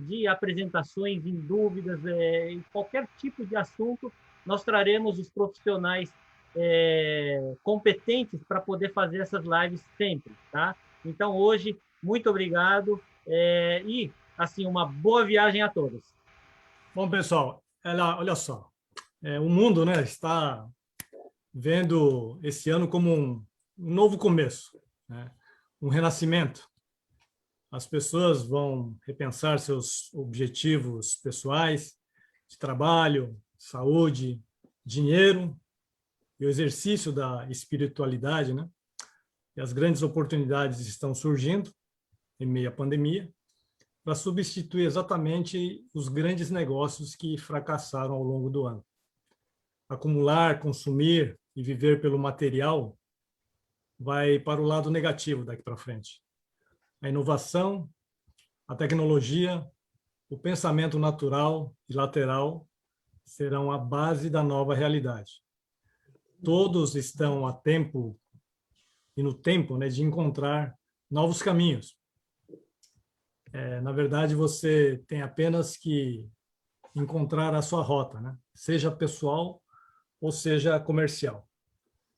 de apresentações em dúvidas, em qualquer tipo de assunto, nós traremos os profissionais competentes para poder fazer essas lives sempre, tá? Então, hoje, muito obrigado. E, assim, uma boa viagem a todos. Bom, pessoal, olha só, o mundo, né, está vendo esse ano como um novo começo, né, um renascimento. As pessoas vão repensar seus objetivos pessoais, de trabalho, saúde, dinheiro e o exercício da espiritualidade, né? E as grandes oportunidades estão surgindo. em meio à pandemia, para substituir exatamente os grandes negócios que fracassaram ao longo do ano. Acumular, consumir e viver pelo material vai para o lado negativo daqui para frente. A inovação, a tecnologia, o pensamento natural e lateral serão a base da nova realidade. Todos estão a tempo e no tempo, né, de encontrar novos caminhos. Na verdade, você tem apenas que encontrar a sua rota, né? Seja pessoal ou seja comercial.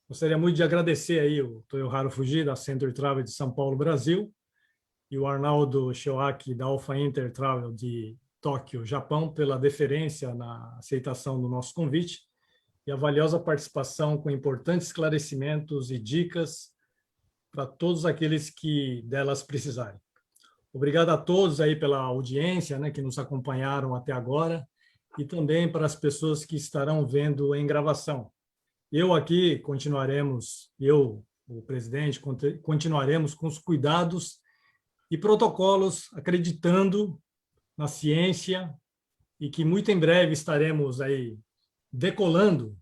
Gostaria muito de agradecer aí o Toyoharu Fuji, da Center Travel de São Paulo, Brasil, e o Arnaldo Shoaki, da Alpha Inter Travel de Tóquio, Japão, pela deferência na aceitação do nosso convite e a valiosa participação com importantes esclarecimentos e dicas para todos aqueles que delas precisarem. Obrigado a todos aí pela audiência, né, que nos acompanharam até agora, e também para as pessoas que estarão vendo em gravação. Eu aqui continuaremos, o presidente, continuaremos com os cuidados e protocolos, acreditando na ciência, e que muito em breve estaremos aí decolando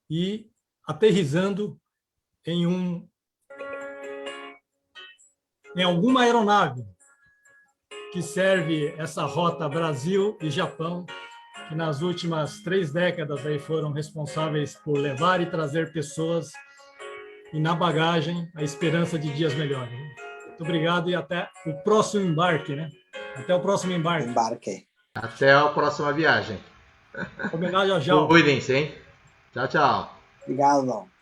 e aterrissando em alguma aeronave que serve essa rota Brasil e Japão, que nas últimas 3 décadas aí foram responsáveis por levar e trazer pessoas e na bagagem a esperança de dias melhores. Muito obrigado e até o próximo embarque, né? Até o próximo embarque. Embarque. Até a próxima viagem. Homenagem ao Jal. Cuidem-se, hein? Tchau, tchau. Obrigado.